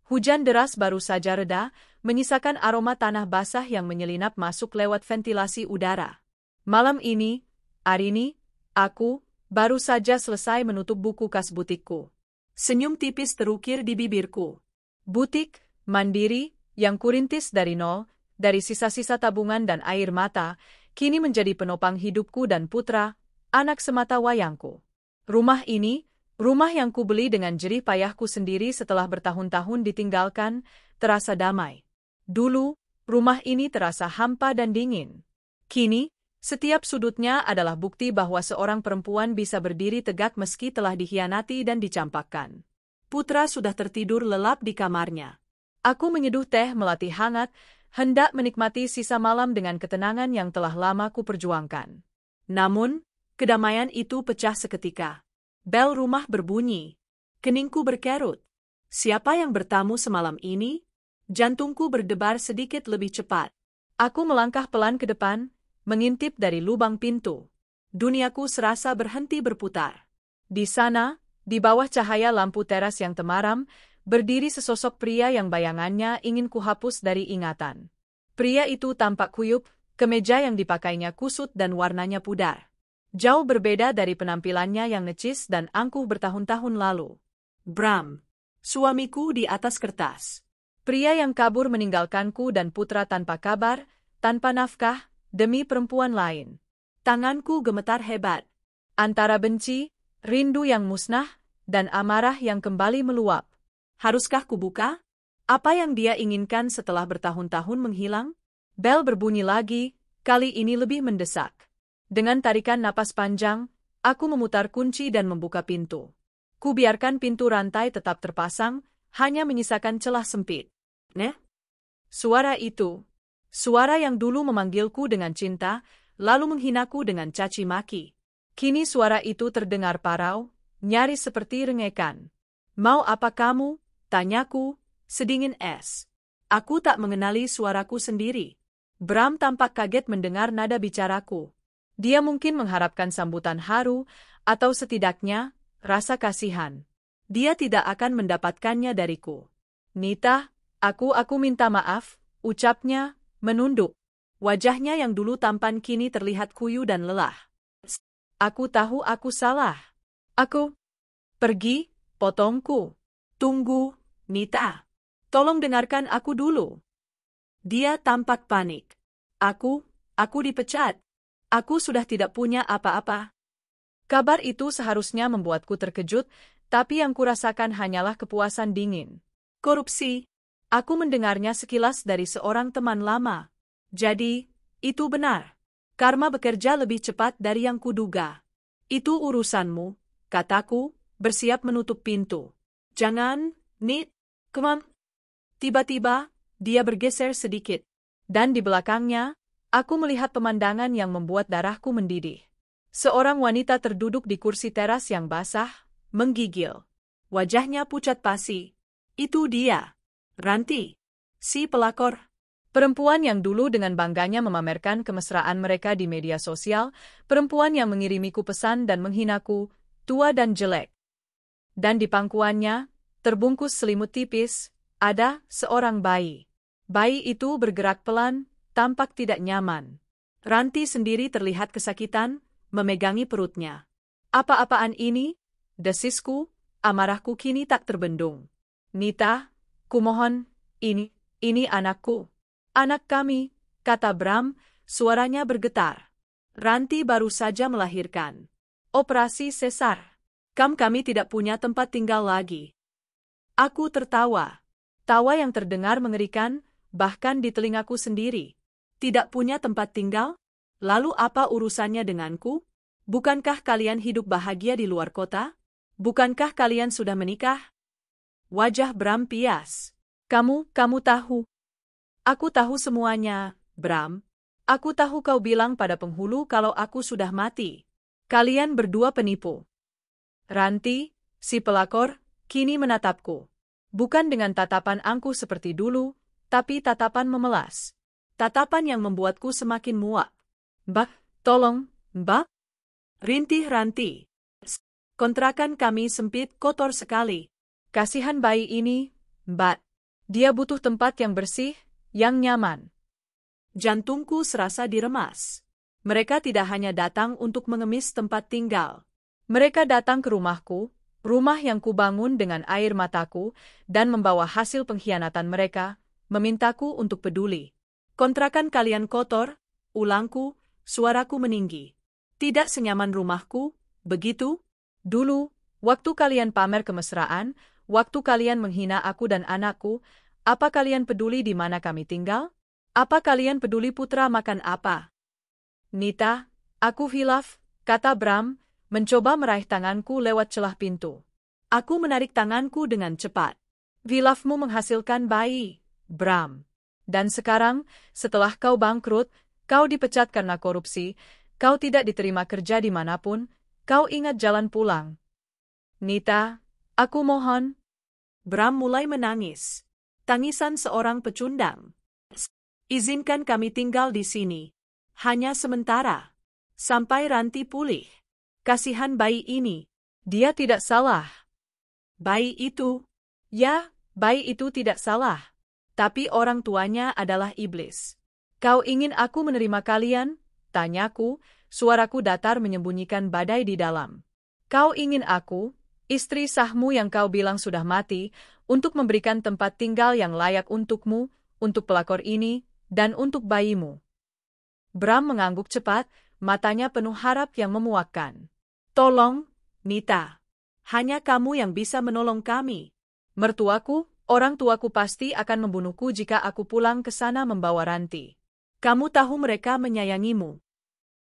Hujan deras baru saja reda, menyisakan aroma tanah basah yang menyelinap masuk lewat ventilasi udara. Malam ini, Arini, aku, baru saja selesai menutup buku kas butikku. Senyum tipis terukir di bibirku. Butik, mandiri, yang kurintis dari nol, dari sisa-sisa tabungan dan air mata, kini menjadi penopang hidupku dan Putra, anak semata wayangku. Rumah ini, rumah yang kubeli dengan jerih payahku sendiri setelah bertahun-tahun ditinggalkan, terasa damai. Dulu, rumah ini terasa hampa dan dingin. Kini, setiap sudutnya adalah bukti bahwa seorang perempuan bisa berdiri tegak meski telah dikhianati dan dicampakkan. Putra sudah tertidur lelap di kamarnya. Aku menyeduh teh melati hangat, hendak menikmati sisa malam dengan ketenangan yang telah lama kuperjuangkan. Namun, kedamaian itu pecah seketika. Bel rumah berbunyi. Keningku berkerut. Siapa yang bertamu semalam ini? Jantungku berdebar sedikit lebih cepat. Aku melangkah pelan ke depan, mengintip dari lubang pintu. Duniaku serasa berhenti berputar. Di sana, di bawah cahaya lampu teras yang temaram, berdiri sesosok pria yang bayangannya ingin kuhapus dari ingatan. Pria itu tampak kuyup, kemeja yang dipakainya kusut dan warnanya pudar. Jauh berbeda dari penampilannya yang necis dan angkuh bertahun-tahun lalu. Bram, suamiku di atas kertas. Pria yang kabur meninggalkanku dan Putra tanpa kabar, tanpa nafkah, demi perempuan lain. Tanganku gemetar hebat. Antara benci, rindu yang musnah, dan amarah yang kembali meluap. Haruskah kubuka? Apa yang dia inginkan setelah bertahun-tahun menghilang? Bel berbunyi lagi, kali ini lebih mendesak. Dengan tarikan napas panjang, aku memutar kunci dan membuka pintu. Kubiarkan pintu rantai tetap terpasang, hanya menyisakan celah sempit. Suara itu. Suara yang dulu memanggilku dengan cinta, lalu menghinaku dengan caci maki. Kini suara itu terdengar parau, nyaris seperti rengekan. Mau apa kamu? Tanyaku, sedingin es. Aku tak mengenali suaraku sendiri. Bram tampak kaget mendengar nada bicaraku. Dia mungkin mengharapkan sambutan haru, atau setidaknya, rasa kasihan. Dia tidak akan mendapatkannya dariku. Nita, aku minta maaf, ucapnya, menunduk. Wajahnya yang dulu tampan kini terlihat kuyu dan lelah. Aku tahu aku salah. Aku pergi, potongku. Tunggu, Nita. Tolong dengarkan aku dulu. Dia tampak panik. Aku dipecat. Aku sudah tidak punya apa-apa. Kabar itu seharusnya membuatku terkejut, tapi yang kurasakan hanyalah kepuasan dingin. Korupsi. Aku mendengarnya sekilas dari seorang teman lama. Jadi, itu benar. Karma bekerja lebih cepat dari yang kuduga. Itu urusanmu, kataku, bersiap menutup pintu. Jangan, Nit, come on. Tiba-tiba, dia bergeser sedikit. Dan di belakangnya, aku melihat pemandangan yang membuat darahku mendidih. Seorang wanita terduduk di kursi teras yang basah, menggigil. Wajahnya pucat pasi. Itu dia. Ranti. Si pelakor. Perempuan yang dulu dengan bangganya memamerkan kemesraan mereka di media sosial, perempuan yang mengirimiku pesan dan menghinaku, tua dan jelek. Dan di pangkuannya, terbungkus selimut tipis, ada seorang bayi. Bayi itu bergerak pelan, tampak tidak nyaman. Ranti sendiri terlihat kesakitan, memegangi perutnya. Apa-apaan ini? Desisku, amarahku kini tak terbendung. Nita, kumohon, ini anakku. Anak kami, kata Bram, suaranya bergetar. Ranti baru saja melahirkan. Operasi sesar. Kami tidak punya tempat tinggal lagi. Aku tertawa. Tawa yang terdengar mengerikan, bahkan di telingaku sendiri. Tidak punya tempat tinggal? Lalu apa urusannya denganku? Bukankah kalian hidup bahagia di luar kota? Bukankah kalian sudah menikah? Wajah Bram pias. Kamu tahu. Aku tahu semuanya, Bram. Aku tahu kau bilang pada penghulu kalau aku sudah mati. Kalian berdua penipu. Ranti, si pelakor, kini menatapku. Bukan dengan tatapan angkuh seperti dulu, tapi tatapan memelas. Tatapan yang membuatku semakin muak. Mbak, tolong, Mbak. Rintih Ranti. Kontrakan kami sempit kotor sekali. Kasihan bayi ini, Mbak. Dia butuh tempat yang bersih, yang nyaman. Jantungku serasa diremas. Mereka tidak hanya datang untuk mengemis tempat tinggal. Mereka datang ke rumahku, rumah yang kubangun dengan air mataku, dan membawa hasil pengkhianatan mereka, memintaku untuk peduli. Kontrakan kalian kotor, ulangku, suaraku meninggi. Tidak senyaman rumahku, begitu? Dulu, waktu kalian pamer kemesraan, waktu kalian menghina aku dan anakku, apa kalian peduli di mana kami tinggal? Apa kalian peduli putra makan apa? Nita, aku hilaf, kata Bram, mencoba meraih tanganku lewat celah pintu. Aku menarik tanganku dengan cepat. Hilafmu menghasilkan bayi, Bram. Dan sekarang, setelah kau bangkrut, kau dipecat karena korupsi, kau tidak diterima kerja dimanapun, kau ingat jalan pulang. Nita, aku mohon. Bram mulai menangis. Tangisan seorang pecundang. Izinkan kami tinggal di sini. Hanya sementara. Sampai Ranti pulih. Kasihan bayi ini. Dia tidak salah. Bayi itu? Ya, bayi itu tidak salah. Tapi orang tuanya adalah iblis. Kau ingin aku menerima kalian? Tanyaku, suaraku datar menyembunyikan badai di dalam. Kau ingin aku, istri sahmu yang kau bilang sudah mati, untuk memberikan tempat tinggal yang layak untukmu, untuk pelakor ini, dan untuk bayimu. Bram mengangguk cepat, matanya penuh harap yang memuakkan. Tolong, Nita. Hanya kamu yang bisa menolong kami. Mertuaku, orang tuaku pasti akan membunuhku jika aku pulang ke sana membawa Ranti. Kamu tahu mereka menyayangimu.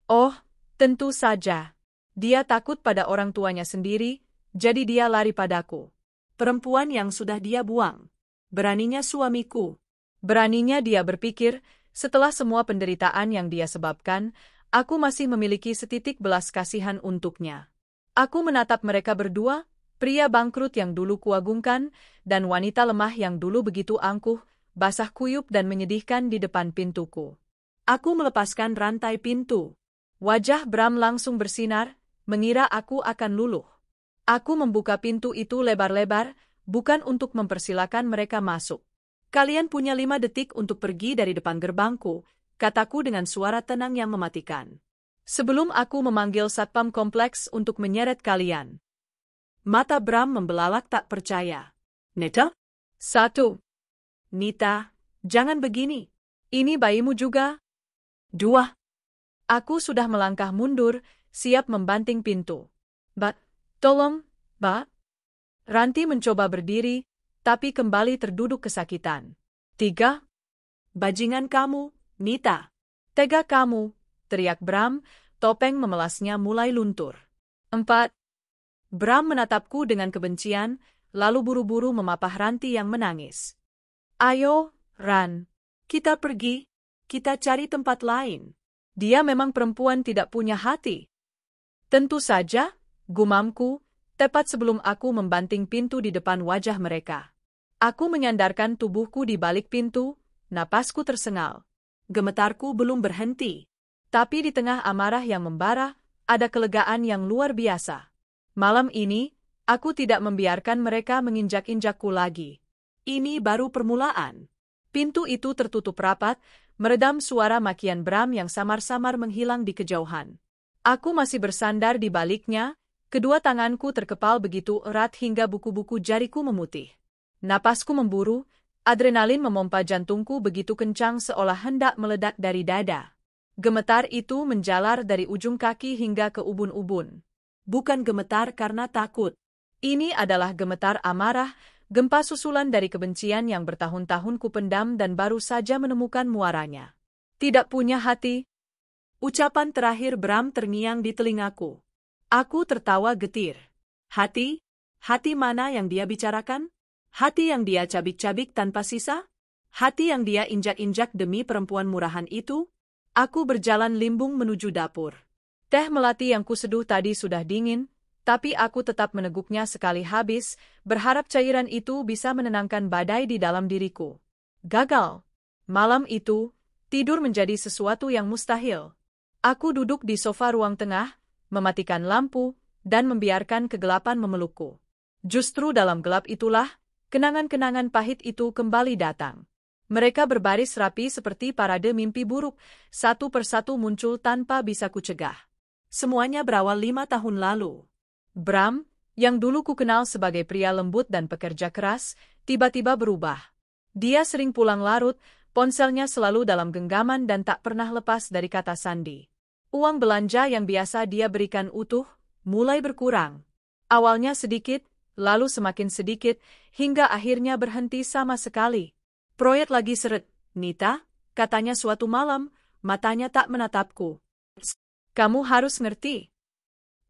Oh, tentu saja. Dia takut pada orang tuanya sendiri, jadi dia lari padaku. Perempuan yang sudah dia buang. Beraninya suamiku. Beraninya dia berpikir, setelah semua penderitaan yang dia sebabkan, aku masih memiliki setitik belas kasihan untuknya. Aku menatap mereka berdua, pria bangkrut yang dulu kuagungkan, dan wanita lemah yang dulu begitu angkuh, basah kuyup dan menyedihkan di depan pintuku. Aku melepaskan rantai pintu. Wajah Bram langsung bersinar, mengira aku akan luluh. Aku membuka pintu itu lebar-lebar, bukan untuk mempersilakan mereka masuk. Kalian punya 5 detik untuk pergi dari depan gerbangku, kataku dengan suara tenang yang mematikan. Sebelum aku memanggil satpam kompleks untuk menyeret kalian. Mata Bram membelalak tak percaya. Nita? 1. Nita, jangan begini. Ini bayimu juga? 2. Aku sudah melangkah mundur, siap membanting pintu. Mbak, tolong, Mbak. Ranti mencoba berdiri, tapi kembali terduduk kesakitan. 3. Bajingan kamu, Nita. Tega kamu, teriak Bram, topeng memelasnya mulai luntur. 4. Bram menatapku dengan kebencian, lalu buru-buru memapah Ranti yang menangis. Ayo, Ran. Kita pergi, kita cari tempat lain. Dia memang perempuan tidak punya hati. Tentu saja, gumamku, tepat sebelum aku membanting pintu di depan wajah mereka. Aku menyandarkan tubuhku di balik pintu, napasku tersengal. Gemetarku belum berhenti. Tapi di tengah amarah yang membara, ada kelegaan yang luar biasa. Malam ini, aku tidak membiarkan mereka menginjak-injakku lagi. Ini baru permulaan. Pintu itu tertutup rapat, meredam suara makian Bram yang samar-samar menghilang di kejauhan. Aku masih bersandar di baliknya, kedua tanganku terkepal begitu erat hingga buku-buku jariku memutih. Napasku memburu, adrenalin memompa jantungku begitu kencang seolah hendak meledak dari dada. Gemetar itu menjalar dari ujung kaki hingga ke ubun-ubun. Bukan gemetar karena takut. Ini adalah gemetar amarah, gempa susulan dari kebencian yang bertahun-tahun kupendam dan baru saja menemukan muaranya. Tidak punya hati. Ucapan terakhir Bram terngiang di telingaku. Aku tertawa getir. Hati? Hati mana yang dia bicarakan? Hati yang dia cabik-cabik tanpa sisa? Hati yang dia injak-injak demi perempuan murahan itu? Aku berjalan limbung menuju dapur. Teh melati yang kuseduh tadi sudah dingin, tapi aku tetap meneguknya sekali habis, berharap cairan itu bisa menenangkan badai di dalam diriku. Gagal. Malam itu, tidur menjadi sesuatu yang mustahil. Aku duduk di sofa ruang tengah, mematikan lampu, dan membiarkan kegelapan memelukku. Justru dalam gelap itulah, Kenangan-kenangan pahit itu kembali datang. Mereka berbaris rapi seperti parade mimpi buruk, satu persatu muncul tanpa bisa kucegah. Semuanya berawal 5 tahun lalu. Bram, yang dulu kukenal sebagai pria lembut dan pekerja keras, tiba-tiba berubah. Dia sering pulang larut, ponselnya selalu dalam genggaman dan tak pernah lepas dari kata sandi. Uang belanja yang biasa dia berikan utuh, mulai berkurang. Awalnya sedikit, lalu semakin sedikit, hingga akhirnya berhenti sama sekali. Proyek lagi seret, Nita, katanya suatu malam, matanya tak menatapku. Kamu harus ngerti.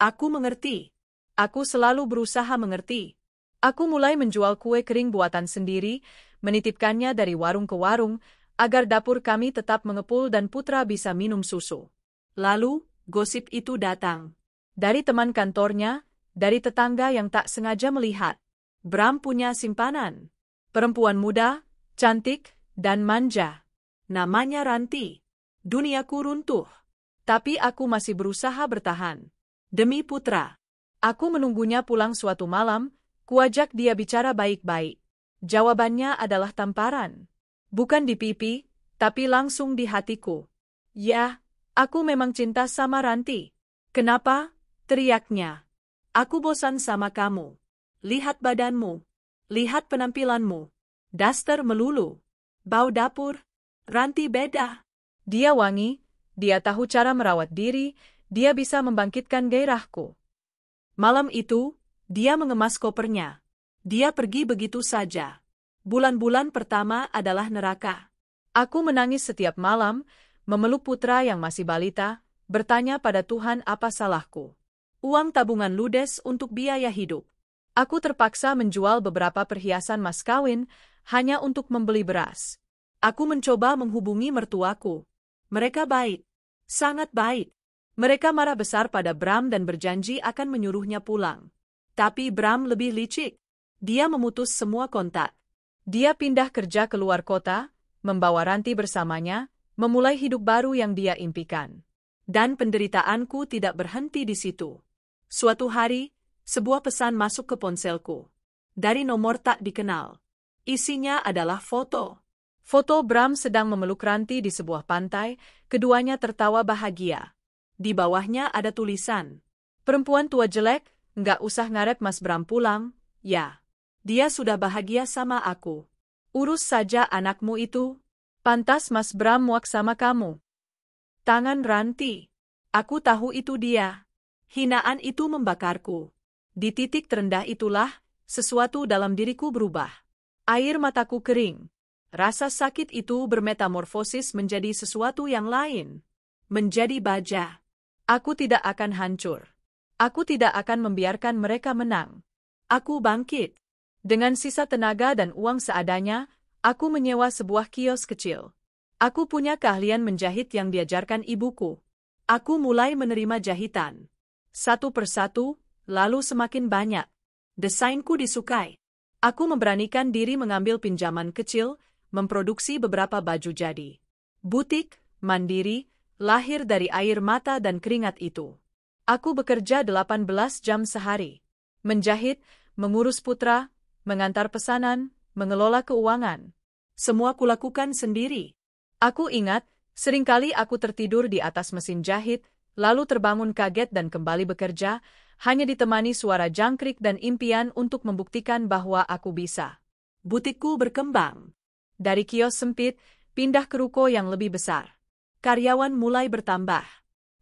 Aku mengerti. Aku selalu berusaha mengerti. Aku mulai menjual kue kering buatan sendiri, menitipkannya dari warung ke warung, agar dapur kami tetap mengepul dan Putra bisa minum susu. Lalu, gosip itu datang. Dari teman kantornya, dari tetangga yang tak sengaja melihat. Bram punya simpanan. Perempuan muda, cantik, dan manja. Namanya Ranti. Duniaku runtuh. Tapi aku masih berusaha bertahan. Demi Putra. Aku menunggunya pulang suatu malam, kuajak dia bicara baik-baik. Jawabannya adalah tamparan. Bukan di pipi, tapi langsung di hatiku. Ya, aku memang cinta sama Ranti. Kenapa? Teriaknya. Aku bosan sama kamu. Lihat badanmu. Lihat penampilanmu. Daster melulu. Bau dapur. Ranti beda. Dia wangi, dia tahu cara merawat diri, dia bisa membangkitkan gairahku. Malam itu, dia mengemas kopernya. Dia pergi begitu saja. Bulan-bulan pertama adalah neraka. Aku menangis setiap malam, memeluk Putra yang masih balita, bertanya pada Tuhan apa salahku. Uang tabungan ludes untuk biaya hidup. Aku terpaksa menjual beberapa perhiasan mas kawin, hanya untuk membeli beras. Aku mencoba menghubungi mertuaku. Mereka baik. Sangat baik. Mereka marah besar pada Bram dan berjanji akan menyuruhnya pulang. Tapi Bram lebih licik. Dia memutus semua kontak. Dia pindah kerja ke luar kota, membawa Ranti bersamanya, memulai hidup baru yang dia impikan. Dan penderitaanku tidak berhenti di situ. Suatu hari, sebuah pesan masuk ke ponselku. Dari nomor tak dikenal. Isinya adalah foto. Foto Bram sedang memeluk Ranti di sebuah pantai, keduanya tertawa bahagia. Di bawahnya ada tulisan. Perempuan tua jelek, nggak usah ngarep Mas Bram pulang, ya. Dia sudah bahagia sama aku. Urus saja anakmu itu. Pantas Mas Bram muak sama kamu. Tangan Ranti. Aku tahu itu dia. Hinaan itu membakarku. Di titik terendah itulah, sesuatu dalam diriku berubah. Air mataku kering. Rasa sakit itu bermetamorfosis menjadi sesuatu yang lain. Menjadi baja. Aku tidak akan hancur. Aku tidak akan membiarkan mereka menang. Aku bangkit. Dengan sisa tenaga dan uang seadanya, aku menyewa sebuah kios kecil. Aku punya keahlian menjahit yang diajarkan ibuku. Aku mulai menerima jahitan. Satu persatu, lalu semakin banyak. Desainku disukai. Aku memberanikan diri mengambil pinjaman kecil, memproduksi beberapa baju jadi. Butik, mandiri, lahir dari air mata dan keringat itu. Aku bekerja 18 jam sehari. Menjahit, mengurus Putra, mengantar pesanan, mengelola keuangan. Semua kulakukan sendiri. Aku ingat, seringkali aku tertidur di atas mesin jahit, lalu terbangun kaget dan kembali bekerja, hanya ditemani suara jangkrik dan impian untuk membuktikan bahwa aku bisa. Butikku berkembang. Dari kios sempit, pindah ke ruko yang lebih besar. Karyawan mulai bertambah.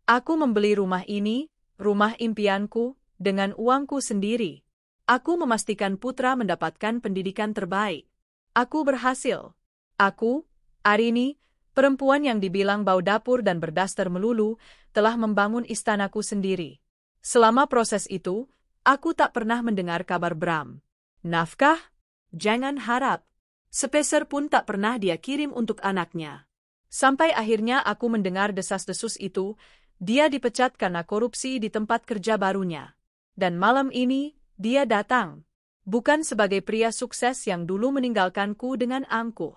Aku membeli rumah ini, rumah impianku, dengan uangku sendiri. Aku memastikan Putra mendapatkan pendidikan terbaik. Aku berhasil. Aku, Arini, perempuan yang dibilang bau dapur dan berdaster melulu, telah membangun istanaku sendiri. Selama proses itu, aku tak pernah mendengar kabar Bram. Nafkah? Jangan harap. Sepeser pun tak pernah dia kirim untuk anaknya. Sampai akhirnya aku mendengar desas-desus itu, dia dipecat karena korupsi di tempat kerja barunya. Dan malam ini, dia datang. Bukan sebagai pria sukses yang dulu meninggalkanku dengan angkuh.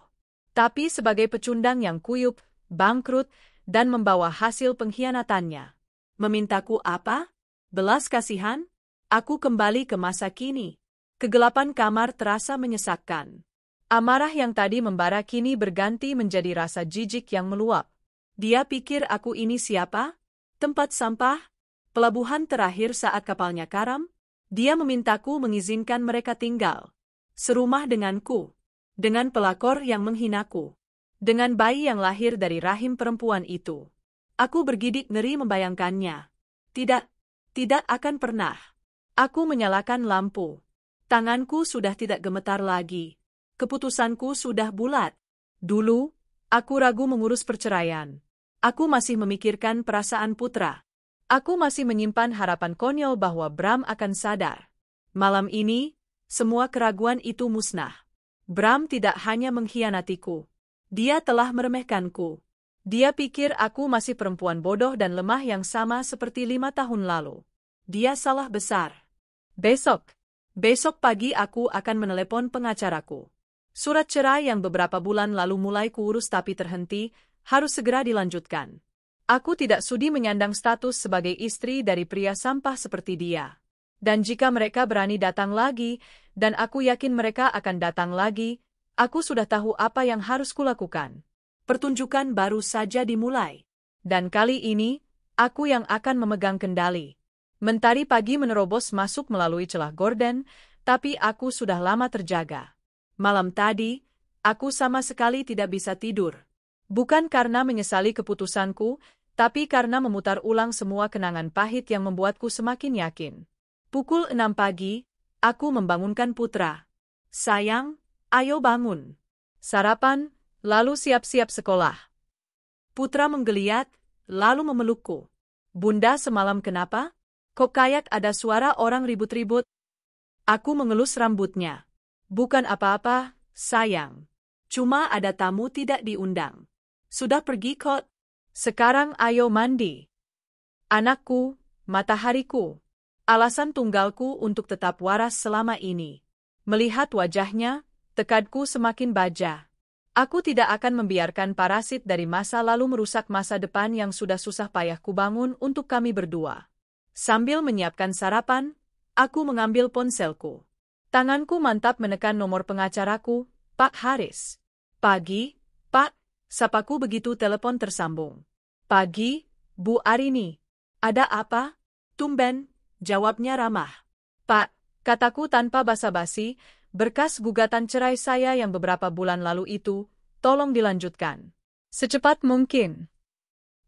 Tapi sebagai pecundang yang kuyup, bangkrut, dan membawa hasil pengkhianatannya. Memintaku apa? Belas kasihan? Aku kembali ke masa kini. Kegelapan kamar terasa menyesakkan. Amarah yang tadi membara kini berganti menjadi rasa jijik yang meluap. Dia pikir aku ini siapa? Tempat sampah? Pelabuhan terakhir saat kapalnya karam? Dia memintaku mengizinkan mereka tinggal serumah denganku, dengan pelakor yang menghinaku, dengan bayi yang lahir dari rahim perempuan itu. Aku bergidik ngeri membayangkannya. Tidak, tidak akan pernah. Aku menyalakan lampu. Tanganku sudah tidak gemetar lagi. Keputusanku sudah bulat. Dulu, aku ragu mengurus perceraian. Aku masih memikirkan perasaan putra. Aku masih menyimpan harapan konyol bahwa Bram akan sadar. Malam ini, semua keraguan itu musnah. Bram tidak hanya mengkhianatiku. Dia telah meremehkanku. Dia pikir aku masih perempuan bodoh dan lemah yang sama seperti 5 tahun lalu. Dia salah besar. Besok pagi aku akan menelepon pengacaraku. Surat cerai yang beberapa bulan lalu mulai kuurus tapi terhenti, harus segera dilanjutkan. Aku tidak sudi menyandang status sebagai istri dari pria sampah seperti dia. Dan jika mereka berani datang lagi, dan aku yakin mereka akan datang lagi, aku sudah tahu apa yang harus kulakukan. Pertunjukan baru saja dimulai. Dan kali ini, aku yang akan memegang kendali. Mentari pagi menerobos masuk melalui celah gorden, tapi aku sudah lama terjaga. Malam tadi, aku sama sekali tidak bisa tidur. Bukan karena menyesali keputusanku, tapi karena memutar ulang semua kenangan pahit yang membuatku semakin yakin. Pukul 6 pagi, aku membangunkan putra. Sayang, ayo bangun. Sarapan, lalu siap-siap sekolah. Putra menggeliat, lalu memelukku. Bunda, semalam kenapa? Kok kayak ada suara orang ribut-ribut? Aku mengelus rambutnya. Bukan apa-apa, sayang. Cuma ada tamu tidak diundang. Sudah pergi kok. Sekarang ayo mandi. Anakku, matahariku. Alasan tunggalku untuk tetap waras selama ini. Melihat wajahnya, tekadku semakin baja. Aku tidak akan membiarkan parasit dari masa lalu merusak masa depan yang sudah susah payah kubangun untuk kami berdua. Sambil menyiapkan sarapan, aku mengambil ponselku. Tanganku mantap menekan nomor pengacaraku, Pak Haris. Pagi, Pak, sapaku begitu telepon tersambung. Pagi, Bu Arini. Ada apa? Tumben, jawabnya ramah. Pak, kataku tanpa basa-basi, berkas gugatan cerai saya yang beberapa bulan lalu itu, tolong dilanjutkan. Secepat mungkin.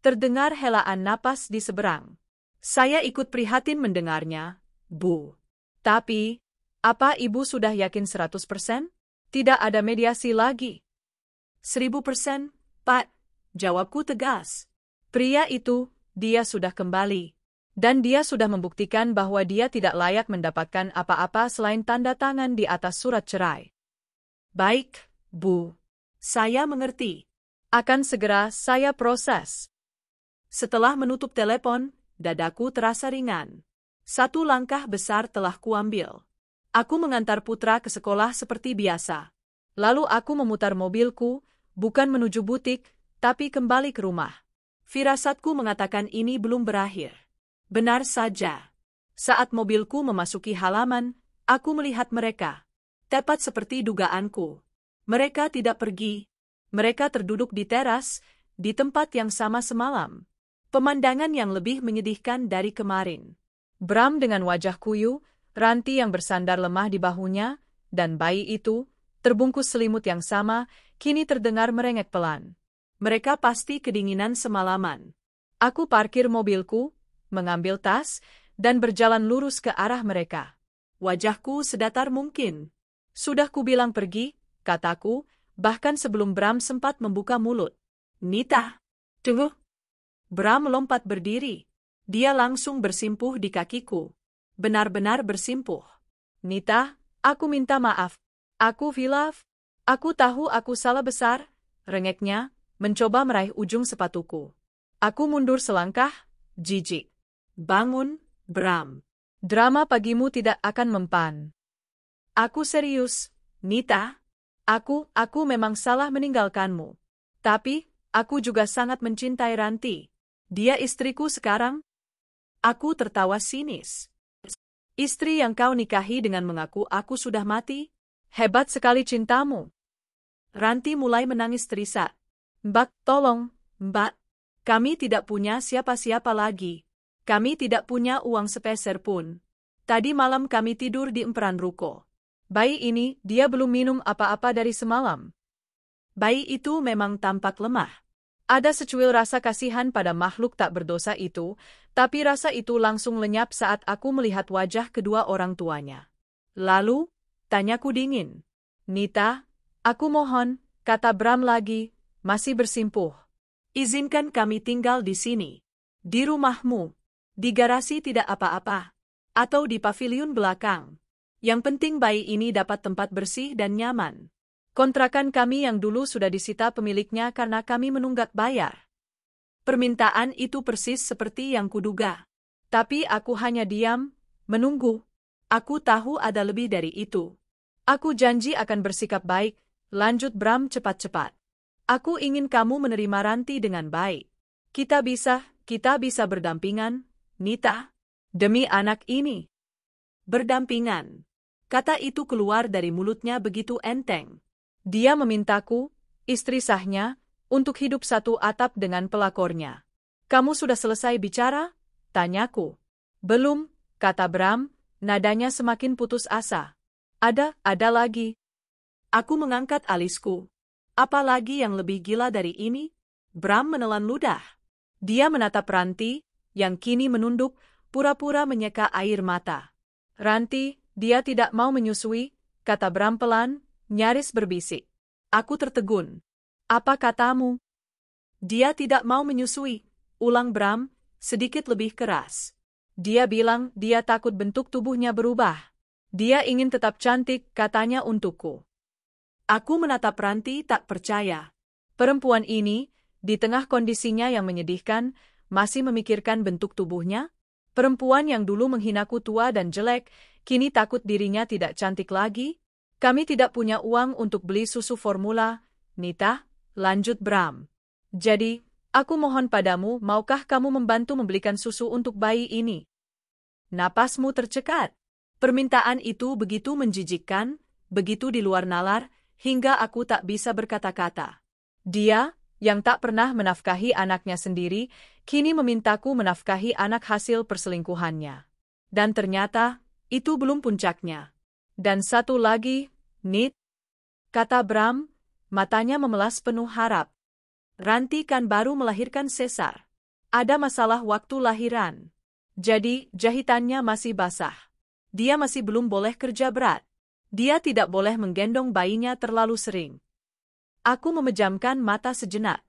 Terdengar helaan napas di seberang. Saya ikut prihatin mendengarnya, Bu. Tapi, apa Ibu sudah yakin 100%? Tidak ada mediasi lagi. 1000%, Pak, jawabku tegas. Pria itu, dia sudah kembali. Dan dia sudah membuktikan bahwa dia tidak layak mendapatkan apa-apa selain tanda tangan di atas surat cerai. Baik, Bu. Saya mengerti. Akan segera saya proses. Setelah menutup telepon, dadaku terasa ringan. Satu langkah besar telah kuambil. Aku mengantar putra ke sekolah seperti biasa. Lalu aku memutar mobilku, bukan menuju butik, tapi kembali ke rumah. Firasatku mengatakan ini belum berakhir. Benar saja. Saat mobilku memasuki halaman, aku melihat mereka. Tepat seperti dugaanku. Mereka tidak pergi. Mereka terduduk di teras, di tempat yang sama semalam. Pemandangan yang lebih menyedihkan dari kemarin. Bram dengan wajah kuyu, Ranti yang bersandar lemah di bahunya, dan bayi itu, terbungkus selimut yang sama, kini terdengar merengek pelan. Mereka pasti kedinginan semalaman. Aku parkir mobilku, mengambil tas, dan berjalan lurus ke arah mereka. Wajahku sedatar mungkin. Sudah kubilang pergi, kataku, bahkan sebelum Bram sempat membuka mulut. Nita, tunggu. Bram melompat berdiri. Dia langsung bersimpuh di kakiku. Benar-benar bersimpuh. Nita, aku minta maaf. Aku hilaf. Aku tahu aku salah besar, rengeknya, mencoba meraih ujung sepatuku. Aku mundur selangkah, jijik. Bangun, Bram. Drama pagimu tidak akan mempan. Aku serius, Nita. Aku memang salah meninggalkanmu. Tapi, aku juga sangat mencintai Ranti. Dia istriku sekarang. Aku tertawa sinis. Istri yang kau nikahi dengan mengaku aku sudah mati? Hebat sekali cintamu. Ranti mulai menangis terisak. Mbak, tolong, Mbak. Kami tidak punya siapa-siapa lagi. Kami tidak punya uang sepeser pun. Tadi malam kami tidur di emperan ruko. Bayi ini, dia belum minum apa-apa dari semalam. Bayi itu memang tampak lemah. Ada secuil rasa kasihan pada makhluk tak berdosa itu, tapi rasa itu langsung lenyap saat aku melihat wajah kedua orang tuanya. Lalu, tanyaku dingin. Nita, aku mohon, kata Bram lagi, masih bersimpuh. Izinkan kami tinggal di sini. Di rumahmu. Di garasi tidak apa-apa. Atau di paviliun belakang. Yang penting bayi ini dapat tempat bersih dan nyaman. Kontrakan kami yang dulu sudah disita pemiliknya karena kami menunggak bayar. Permintaan itu persis seperti yang kuduga. Tapi aku hanya diam, menunggu. Aku tahu ada lebih dari itu. Aku janji akan bersikap baik, lanjut Bram cepat-cepat. Aku ingin kamu menerima Ranti dengan baik. Kita bisa berdampingan, Nita. Demi anak ini. Berdampingan. Kata itu keluar dari mulutnya begitu enteng. Dia memintaku, istri sahnya, untuk hidup satu atap dengan pelakornya. Kamu sudah selesai bicara? Tanyaku. Belum, kata Bram, nadanya semakin putus asa. Ada lagi. Aku mengangkat alisku. Apa lagi yang lebih gila dari ini? Bram menelan ludah. Dia menatap Ranti, yang kini menunduk, pura-pura menyeka air mata. Ranti, dia tidak mau menyusui, kata Bram pelan, nyaris berbisik. Aku tertegun. Apa katamu? Dia tidak mau menyusui, ulang Bram, sedikit lebih keras. Dia bilang dia takut bentuk tubuhnya berubah. Dia ingin tetap cantik, katanya untukku. Aku menatap Ranti tak percaya. Perempuan ini, di tengah kondisinya yang menyedihkan, masih memikirkan bentuk tubuhnya? Perempuan yang dulu menghinaku tua dan jelek, kini takut dirinya tidak cantik lagi? Kami tidak punya uang untuk beli susu formula, Nita, lanjut Bram. Jadi, aku mohon padamu, maukah kamu membantu membelikan susu untuk bayi ini? Napasmu tercekat. Permintaan itu begitu menjijikkan, begitu di luar nalar, hingga aku tak bisa berkata-kata. Dia, yang tak pernah menafkahi anaknya sendiri, kini memintaku menafkahi anak hasil perselingkuhannya. Dan ternyata, itu belum puncaknya. Dan satu lagi, Nit, kata Bram, matanya memelas penuh harap. Ranti kan baru melahirkan sesar. Ada masalah waktu lahiran. Jadi, jahitannya masih basah. Dia masih belum boleh kerja berat. Dia tidak boleh menggendong bayinya terlalu sering. Aku memejamkan mata sejenak.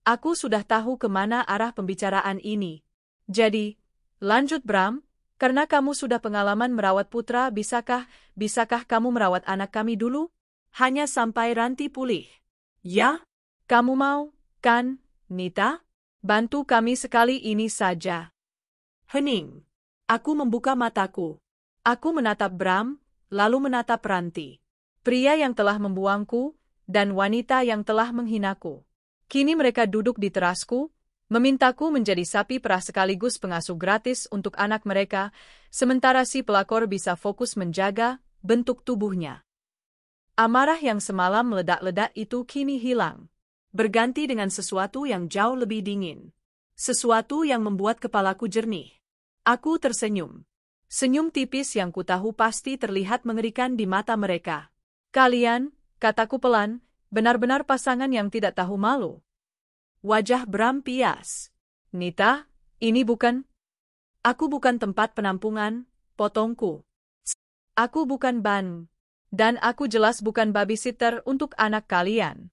Aku sudah tahu kemana arah pembicaraan ini. Jadi, lanjut Bram, karena kamu sudah pengalaman merawat putra, bisakah kamu merawat anak kami dulu? Hanya sampai Ranti pulih. Ya? Kamu mau, kan, Nita? Bantu kami sekali ini saja. Hening. Aku membuka mataku. Aku menatap Bram, lalu menatap Ranti. Pria yang telah membuangku, dan wanita yang telah menghinaku. Kini mereka duduk di terasku, memintaku menjadi sapi perah sekaligus pengasuh gratis untuk anak mereka, sementara si pelakor bisa fokus menjaga bentuk tubuhnya. Amarah yang semalam meledak-ledak itu kini hilang. Berganti dengan sesuatu yang jauh lebih dingin. Sesuatu yang membuat kepalaku jernih. Aku tersenyum. Senyum tipis yang kutahu pasti terlihat mengerikan di mata mereka. Kalian, kataku pelan, benar-benar pasangan yang tidak tahu malu. Wajah Bram pias. Nita, ini bukan... Aku bukan tempat penampungan, potongku. Aku bukan ban. Dan aku jelas bukan babysitter untuk anak kalian.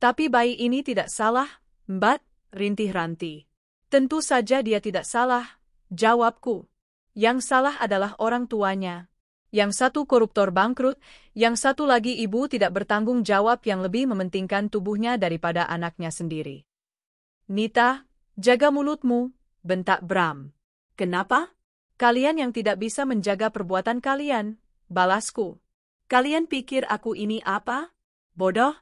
Tapi bayi ini tidak salah, Mbak, rintih Ranti. Tentu saja dia tidak salah, jawabku. Yang salah adalah orang tuanya. Yang satu koruptor bangkrut, yang satu lagi ibu tidak bertanggung jawab yang lebih mementingkan tubuhnya daripada anaknya sendiri. Nita, jaga mulutmu, bentak Bram. Kenapa? Kalian yang tidak bisa menjaga perbuatan kalian, balasku. Kalian pikir aku ini apa? Bodoh?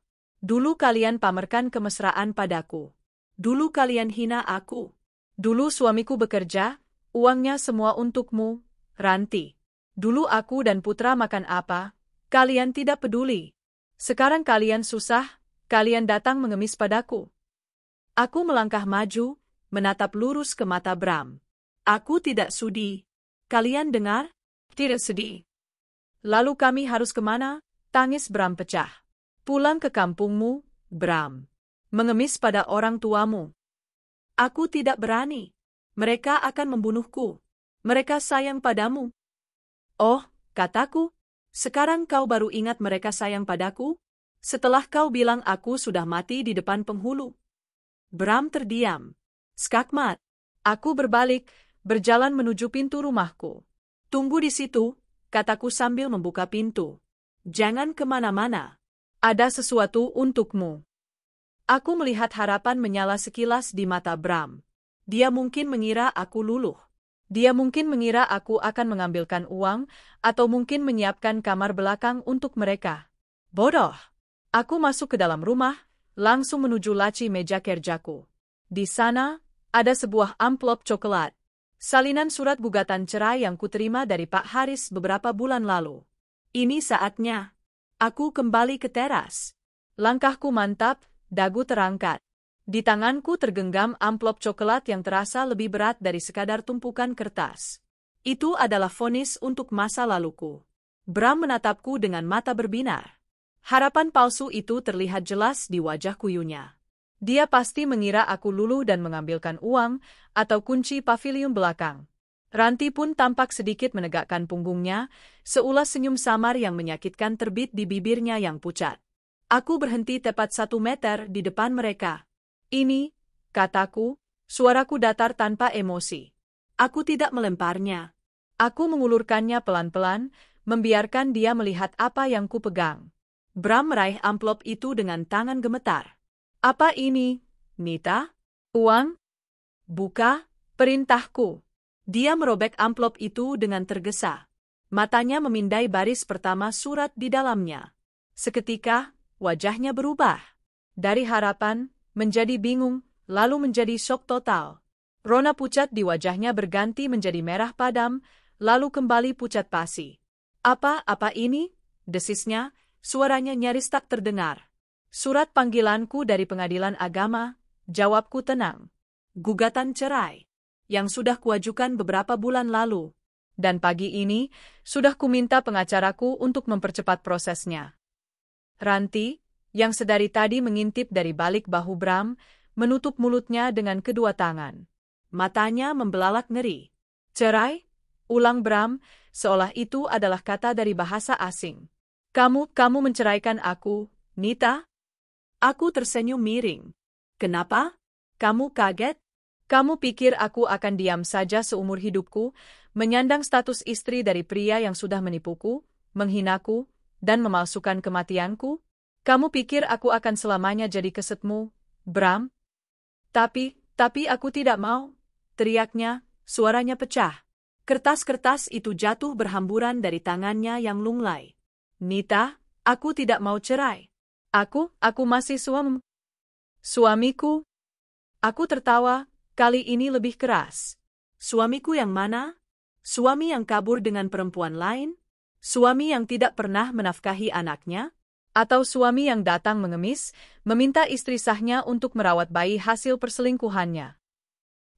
Dulu kalian pamerkan kemesraan padaku. Dulu kalian hina aku. Dulu suamiku bekerja, uangnya semua untukmu, Ranti. Dulu aku dan Putra makan apa, kalian tidak peduli. Sekarang kalian susah, kalian datang mengemis padaku. Aku melangkah maju, menatap lurus ke mata Bram. Aku tidak sudi. Kalian dengar? Tidak sedih. Lalu kami harus kemana? Tangis Bram pecah. Pulang ke kampungmu, Bram. Mengemis pada orang tuamu. Aku tidak berani. Mereka akan membunuhku. Mereka sayang padamu. Oh, kataku, sekarang kau baru ingat mereka sayang padaku? Setelah kau bilang aku sudah mati di depan penghulu. Bram terdiam. Skakmat. Aku berbalik, berjalan menuju pintu rumahku. Tunggu di situ, kataku sambil membuka pintu. Jangan kemana-mana. Ada sesuatu untukmu. Aku melihat harapan menyala sekilas di mata Bram. Dia mungkin mengira aku luluh. Dia mungkin mengira aku akan mengambilkan uang, atau mungkin menyiapkan kamar belakang untuk mereka. Bodoh. Aku masuk ke dalam rumah, langsung menuju laci meja kerjaku. Di sana, ada sebuah amplop coklat. Salinan surat gugatan cerai yang kuterima dari Pak Haris beberapa bulan lalu. Ini saatnya. Aku kembali ke teras. Langkahku mantap, dagu terangkat. Di tanganku tergenggam amplop coklat yang terasa lebih berat dari sekadar tumpukan kertas. Itu adalah vonis untuk masa laluku. Bram menatapku dengan mata berbinar. Harapan palsu itu terlihat jelas di wajah kuyunya. Dia pasti mengira aku luluh dan mengambilkan uang atau kunci pavilion belakang. Ranti pun tampak sedikit menegakkan punggungnya, seulas senyum samar yang menyakitkan terbit di bibirnya yang pucat. Aku berhenti tepat 1 meter di depan mereka. Ini, kataku, suaraku datar tanpa emosi. Aku tidak melemparnya. Aku mengulurkannya pelan-pelan, membiarkan dia melihat apa yang kupegang. Bram meraih amplop itu dengan tangan gemetar. Apa ini, Nita? Uang? Buka, perintahku. Dia merobek amplop itu dengan tergesa. Matanya memindai baris pertama surat di dalamnya. Seketika, wajahnya berubah. Dari harapan, menjadi bingung, lalu menjadi syok total. Rona pucat di wajahnya berganti menjadi merah padam, lalu kembali pucat pasi. Apa ini? Desisnya, suaranya nyaris tak terdengar. Surat panggilanku dari pengadilan agama, jawabku tenang. Gugatan cerai, yang sudah kuajukan beberapa bulan lalu. Dan pagi ini, sudah kuminta pengacaraku untuk mempercepat prosesnya. Ranti, yang sedari tadi mengintip dari balik bahu Bram, menutup mulutnya dengan kedua tangan. Matanya membelalak ngeri. Cerai? Ulang Bram, seolah itu adalah kata dari bahasa asing. Kamu menceraikan aku, Nita? Aku tersenyum miring. Kenapa? Kamu kaget? Kamu pikir aku akan diam saja seumur hidupku, menyandang status istri dari pria yang sudah menipuku, menghinaku, dan memalsukan kematianku? Kamu pikir aku akan selamanya jadi kesetmu, Bram? Tapi aku tidak mau, teriaknya, suaranya pecah. Kertas-kertas itu jatuh berhamburan dari tangannya yang lunglai. Nita, aku tidak mau cerai. Aku masih suamiku. Aku tertawa, kali ini lebih keras. Suamiku yang mana? Suami yang kabur dengan perempuan lain? Suami yang tidak pernah menafkahi anaknya? Atau suami yang datang mengemis, meminta istri sahnya untuk merawat bayi hasil perselingkuhannya?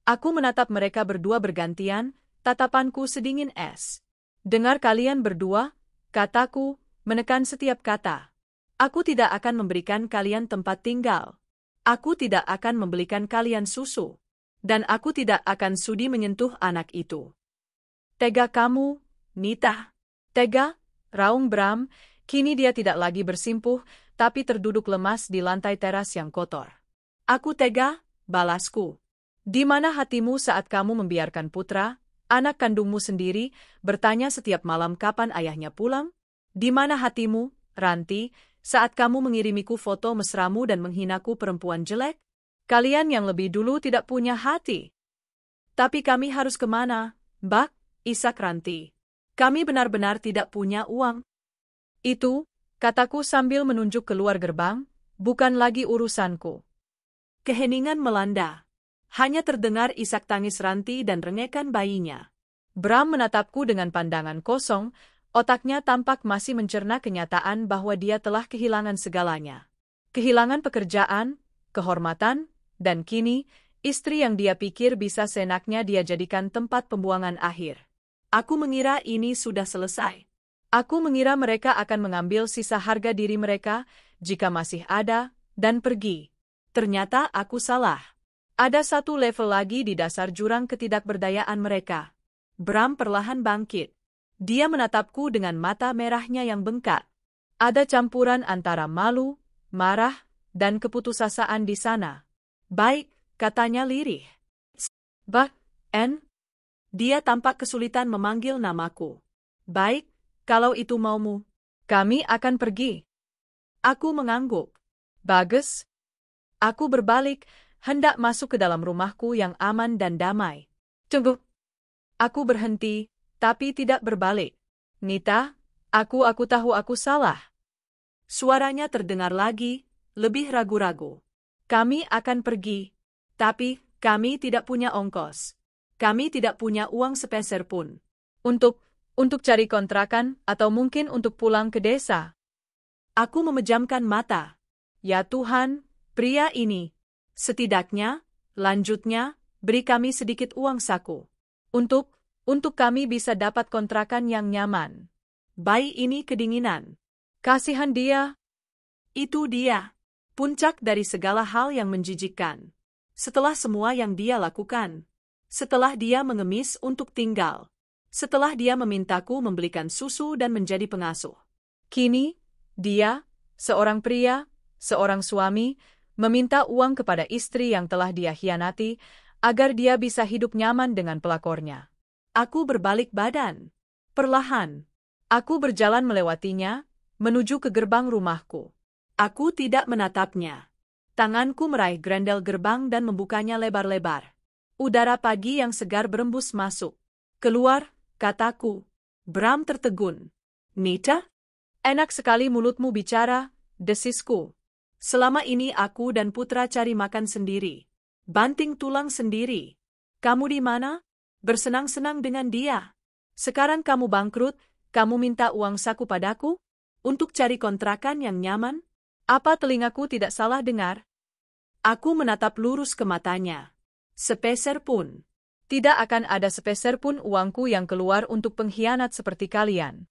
Aku menatap mereka berdua bergantian, tatapanku sedingin es. Dengar kalian berdua, kataku, menekan setiap kata. Aku tidak akan memberikan kalian tempat tinggal. Aku tidak akan membelikan kalian susu. Dan aku tidak akan sudi menyentuh anak itu. Tega kamu, Nita. Tega, raung Bram. Kini dia tidak lagi bersimpuh, tapi terduduk lemas di lantai teras yang kotor. Aku tega, balasku. Di mana hatimu saat kamu membiarkan Putra, anak kandungmu sendiri, bertanya setiap malam kapan ayahnya pulang? Di mana hatimu, Ranti, saat kamu mengirimiku foto mesramu dan menghinaku perempuan jelek? Kalian yang lebih dulu tidak punya hati. Tapi kami harus kemana, Mbak, Isak Ranti? Kami benar-benar tidak punya uang. Itu, kataku sambil menunjuk keluar gerbang, bukan lagi urusanku. Keheningan melanda. Hanya terdengar isak tangis Ranti dan rengekan bayinya. Bram menatapku dengan pandangan kosong, otaknya tampak masih mencerna kenyataan bahwa dia telah kehilangan segalanya. Kehilangan pekerjaan, kehormatan, dan kini, istri yang dia pikir bisa seenaknya dia jadikan tempat pembuangan akhir. Aku mengira ini sudah selesai. Aku mengira mereka akan mengambil sisa harga diri mereka, jika masih ada, dan pergi. Ternyata aku salah. Ada satu level lagi di dasar jurang ketidakberdayaan mereka. Bram perlahan bangkit. Dia menatapku dengan mata merahnya yang bengkak. Ada campuran antara malu, marah, dan keputusasaan di sana. Baik, katanya lirih. Dia tampak kesulitan memanggil namaku. Baik, kalau itu maumu. Kami akan pergi. Aku mengangguk. Bagus. Aku berbalik, hendak masuk ke dalam rumahku yang aman dan damai. Tunggu. Aku berhenti, tapi tidak berbalik. Nita, aku tahu aku salah. Suaranya terdengar lagi, lebih ragu-ragu. Kami akan pergi. Tapi, kami tidak punya ongkos. Kami tidak punya uang sepeser pun. Untuk cari kontrakan atau mungkin untuk pulang ke desa. Aku memejamkan mata. Ya Tuhan, pria ini. Setidaknya, lanjutnya, beri kami sedikit uang saku. Untuk kami bisa dapat kontrakan yang nyaman. Bayi ini kedinginan. Kasihan dia. Itu dia. Puncak dari segala hal yang menjijikkan. Setelah semua yang dia lakukan. Setelah dia mengemis untuk tinggal. Setelah dia memintaku membelikan susu dan menjadi pengasuh. Kini, dia, seorang pria, seorang suami, meminta uang kepada istri yang telah dia hianati, agar dia bisa hidup nyaman dengan pelakornya. Aku berbalik badan. Perlahan. Aku berjalan melewatinya, menuju ke gerbang rumahku. Aku tidak menatapnya. Tanganku meraih grendel gerbang dan membukanya lebar-lebar. Udara pagi yang segar berembus masuk. Keluar, kataku. Bram tertegun. Nita? Enak sekali mulutmu bicara, desisku. Selama ini aku dan Putra cari makan sendiri. Banting tulang sendiri. Kamu di mana? Bersenang-senang dengan dia. Sekarang kamu bangkrut, kamu minta uang saku padaku? Untuk cari kontrakan yang nyaman? Apa telingaku tidak salah dengar? Aku menatap lurus ke matanya. Sepeser pun. Tidak akan ada sepeser pun uangku yang keluar untuk pengkhianat seperti kalian.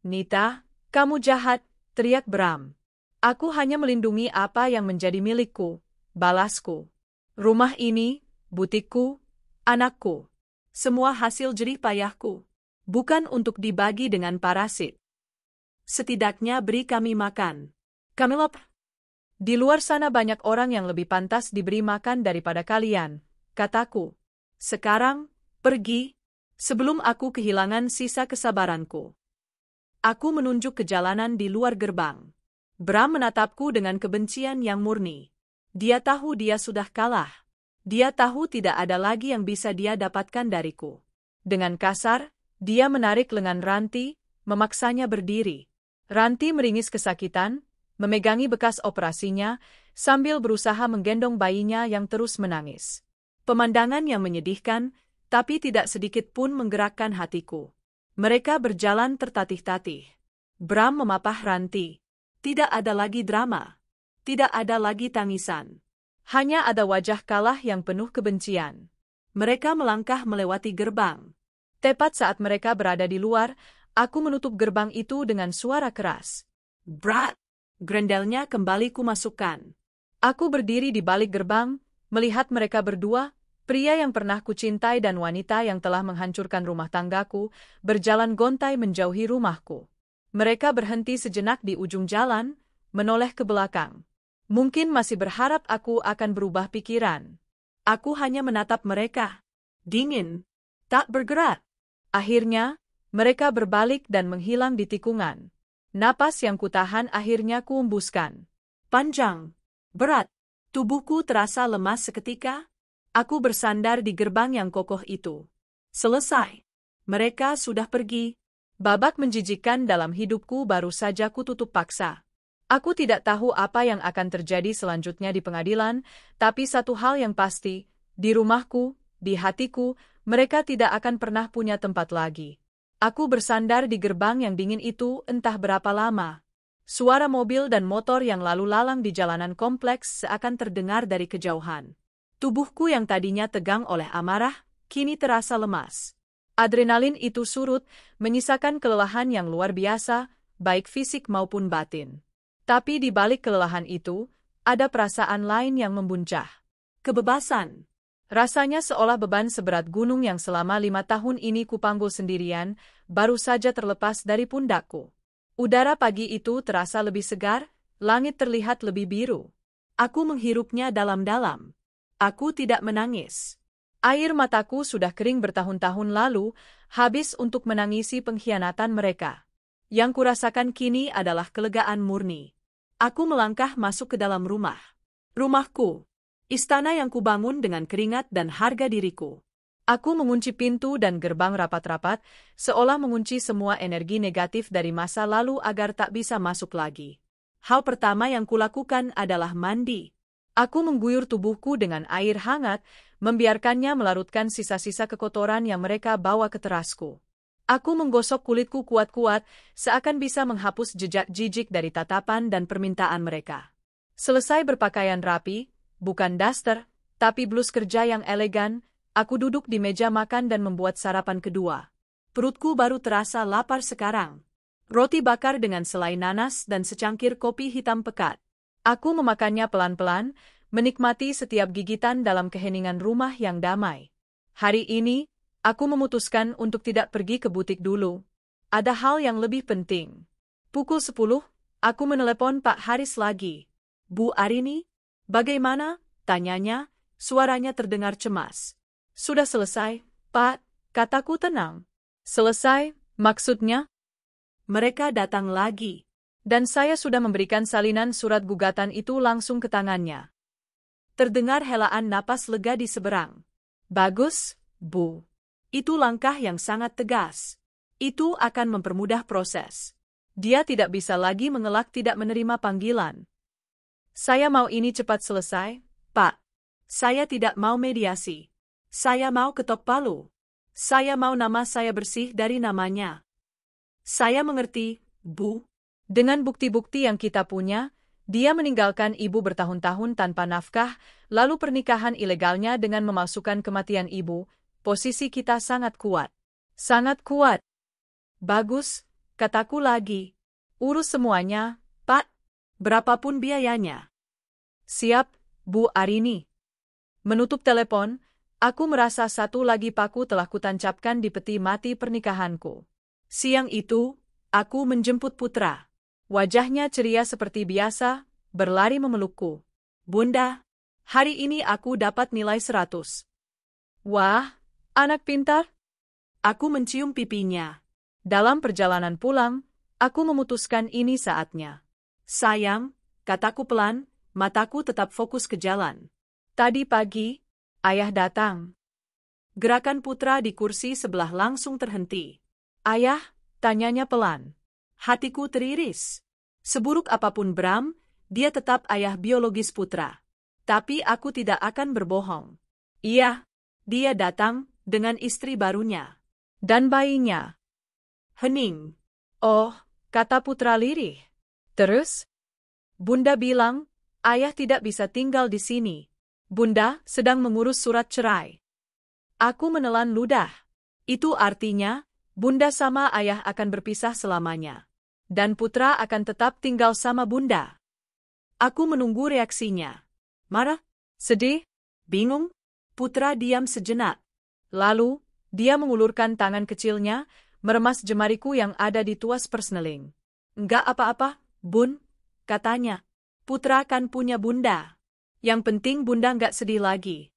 Nita, kamu jahat, teriak Bram. Aku hanya melindungi apa yang menjadi milikku, balasku. Rumah ini, butikku, anakku. Semua hasil jerih payahku. Bukan untuk dibagi dengan parasit. Setidaknya beri kami makan. Kami lapar. Di luar sana banyak orang yang lebih pantas diberi makan daripada kalian, kataku. Sekarang, pergi, sebelum aku kehilangan sisa kesabaranku. Aku menunjuk ke jalanan di luar gerbang. Bram menatapku dengan kebencian yang murni. Dia tahu dia sudah kalah. Dia tahu tidak ada lagi yang bisa dia dapatkan dariku. Dengan kasar, dia menarik lengan Ranti, memaksanya berdiri. Ranti meringis kesakitan, memegangi bekas operasinya, sambil berusaha menggendong bayinya yang terus menangis. Pemandangan yang menyedihkan, tapi tidak sedikit pun menggerakkan hatiku. Mereka berjalan tertatih-tatih. Bram memapah Ranti. Tidak ada lagi drama. Tidak ada lagi tangisan. Hanya ada wajah kalah yang penuh kebencian. Mereka melangkah melewati gerbang. Tepat saat mereka berada di luar, aku menutup gerbang itu dengan suara keras. Brat! Grendelnya kembali kumasukkan. Aku berdiri di balik gerbang, melihat mereka berdua, pria yang pernah kucintai dan wanita yang telah menghancurkan rumah tanggaku, berjalan gontai menjauhi rumahku. Mereka berhenti sejenak di ujung jalan, menoleh ke belakang. Mungkin masih berharap aku akan berubah pikiran. Aku hanya menatap mereka. Dingin. Tak bergerak. Akhirnya, mereka berbalik dan menghilang di tikungan. Napas yang kutahan akhirnya kuembuskan. Panjang. Berat. Tubuhku terasa lemas seketika. Aku bersandar di gerbang yang kokoh itu. Selesai. Mereka sudah pergi. Babak menjijikkan dalam hidupku baru saja kututup paksa. Aku tidak tahu apa yang akan terjadi selanjutnya di pengadilan, tapi satu hal yang pasti, di rumahku, Di hatiku, mereka tidak akan pernah punya tempat lagi. Aku bersandar di gerbang yang dingin itu entah berapa lama. Suara mobil dan motor yang lalu lalang di jalanan kompleks seakan terdengar dari kejauhan. Tubuhku yang tadinya tegang oleh amarah, kini terasa lemas. Adrenalin itu surut, menyisakan kelelahan yang luar biasa, baik fisik maupun batin. Tapi di balik kelelahan itu, ada perasaan lain yang membuncah. Kebebasan. Rasanya seolah beban seberat gunung yang selama 5 tahun ini kupanggul sendirian, baru saja terlepas dari pundakku. Udara pagi itu terasa lebih segar, langit terlihat lebih biru. Aku menghirupnya dalam-dalam. Aku tidak menangis. Air mataku sudah kering bertahun-tahun lalu, habis untuk menangisi pengkhianatan mereka. Yang kurasakan kini adalah kelegaan murni. Aku melangkah masuk ke dalam rumah. Rumahku. Istana yang kubangun dengan keringat dan harga diriku. Aku mengunci pintu dan gerbang rapat-rapat, seolah mengunci semua energi negatif dari masa lalu agar tak bisa masuk lagi. Hal pertama yang kulakukan adalah mandi. Aku mengguyur tubuhku dengan air hangat, membiarkannya melarutkan sisa-sisa kekotoran yang mereka bawa ke terasku. Aku menggosok kulitku kuat-kuat, seakan bisa menghapus jejak jijik dari tatapan dan permintaan mereka. Selesai berpakaian rapi, bukan daster, tapi blus kerja yang elegan, aku duduk di meja makan dan membuat sarapan kedua. Perutku baru terasa lapar sekarang. Roti bakar dengan selai nanas dan secangkir kopi hitam pekat. Aku memakannya pelan-pelan, menikmati setiap gigitan dalam keheningan rumah yang damai. Hari ini, aku memutuskan untuk tidak pergi ke butik dulu. Ada hal yang lebih penting. Pukul 10, aku menelepon Pak Haris lagi. Bu Arini? Bagaimana? Tanyanya, suaranya terdengar cemas. Sudah selesai, Pak, kataku tenang. Selesai, maksudnya? Mereka datang lagi. Dan saya sudah memberikan salinan surat gugatan itu langsung ke tangannya. Terdengar helaan napas lega di seberang. Bagus, Bu. Itu langkah yang sangat tegas. Itu akan mempermudah proses. Dia tidak bisa lagi mengelak tidak menerima panggilan. Saya mau ini cepat selesai, Pak. Saya tidak mau mediasi. Saya mau ketok palu. Saya mau nama saya bersih dari namanya. Saya mengerti, Bu. Dengan bukti-bukti yang kita punya, dia meninggalkan ibu bertahun-tahun tanpa nafkah, lalu pernikahan ilegalnya dengan memalsukan kematian ibu, posisi kita sangat kuat. Sangat kuat. Bagus, kataku lagi. Urus semuanya, Pak. Berapapun biayanya. Siap, Bu Arini. Menutup telepon, aku merasa satu lagi paku telah kutancapkan di peti mati pernikahanku. Siang itu, aku menjemput Putra. Wajahnya ceria seperti biasa, berlari memelukku. Bunda, hari ini aku dapat nilai 100. Wah, anak pintar. Aku mencium pipinya. Dalam perjalanan pulang, aku memutuskan ini saatnya. Sayang, kataku pelan, mataku tetap fokus ke jalan. Tadi pagi, ayah datang. Gerakan Putra di kursi sebelah langsung terhenti. Ayah, tanyanya pelan. Hatiku teriris. Seburuk apapun Bram, dia tetap ayah biologis Putra. Tapi aku tidak akan berbohong. Iya, dia datang dengan istri barunya. Dan bayinya. Hening. Oh, kata Putra lirih. Terus? Bunda bilang, ayah tidak bisa tinggal di sini. Bunda sedang mengurus surat cerai. Aku menelan ludah. Itu artinya, Bunda sama ayah akan berpisah selamanya. Dan Putra akan tetap tinggal sama Bunda. Aku menunggu reaksinya. Marah? Sedih? Bingung? Putra diam sejenak. Lalu, dia mengulurkan tangan kecilnya, meremas jemariku yang ada di tuas persneling. Enggak apa-apa, Bun, katanya. Putra kan punya Bunda. Yang penting Bunda enggak sedih lagi.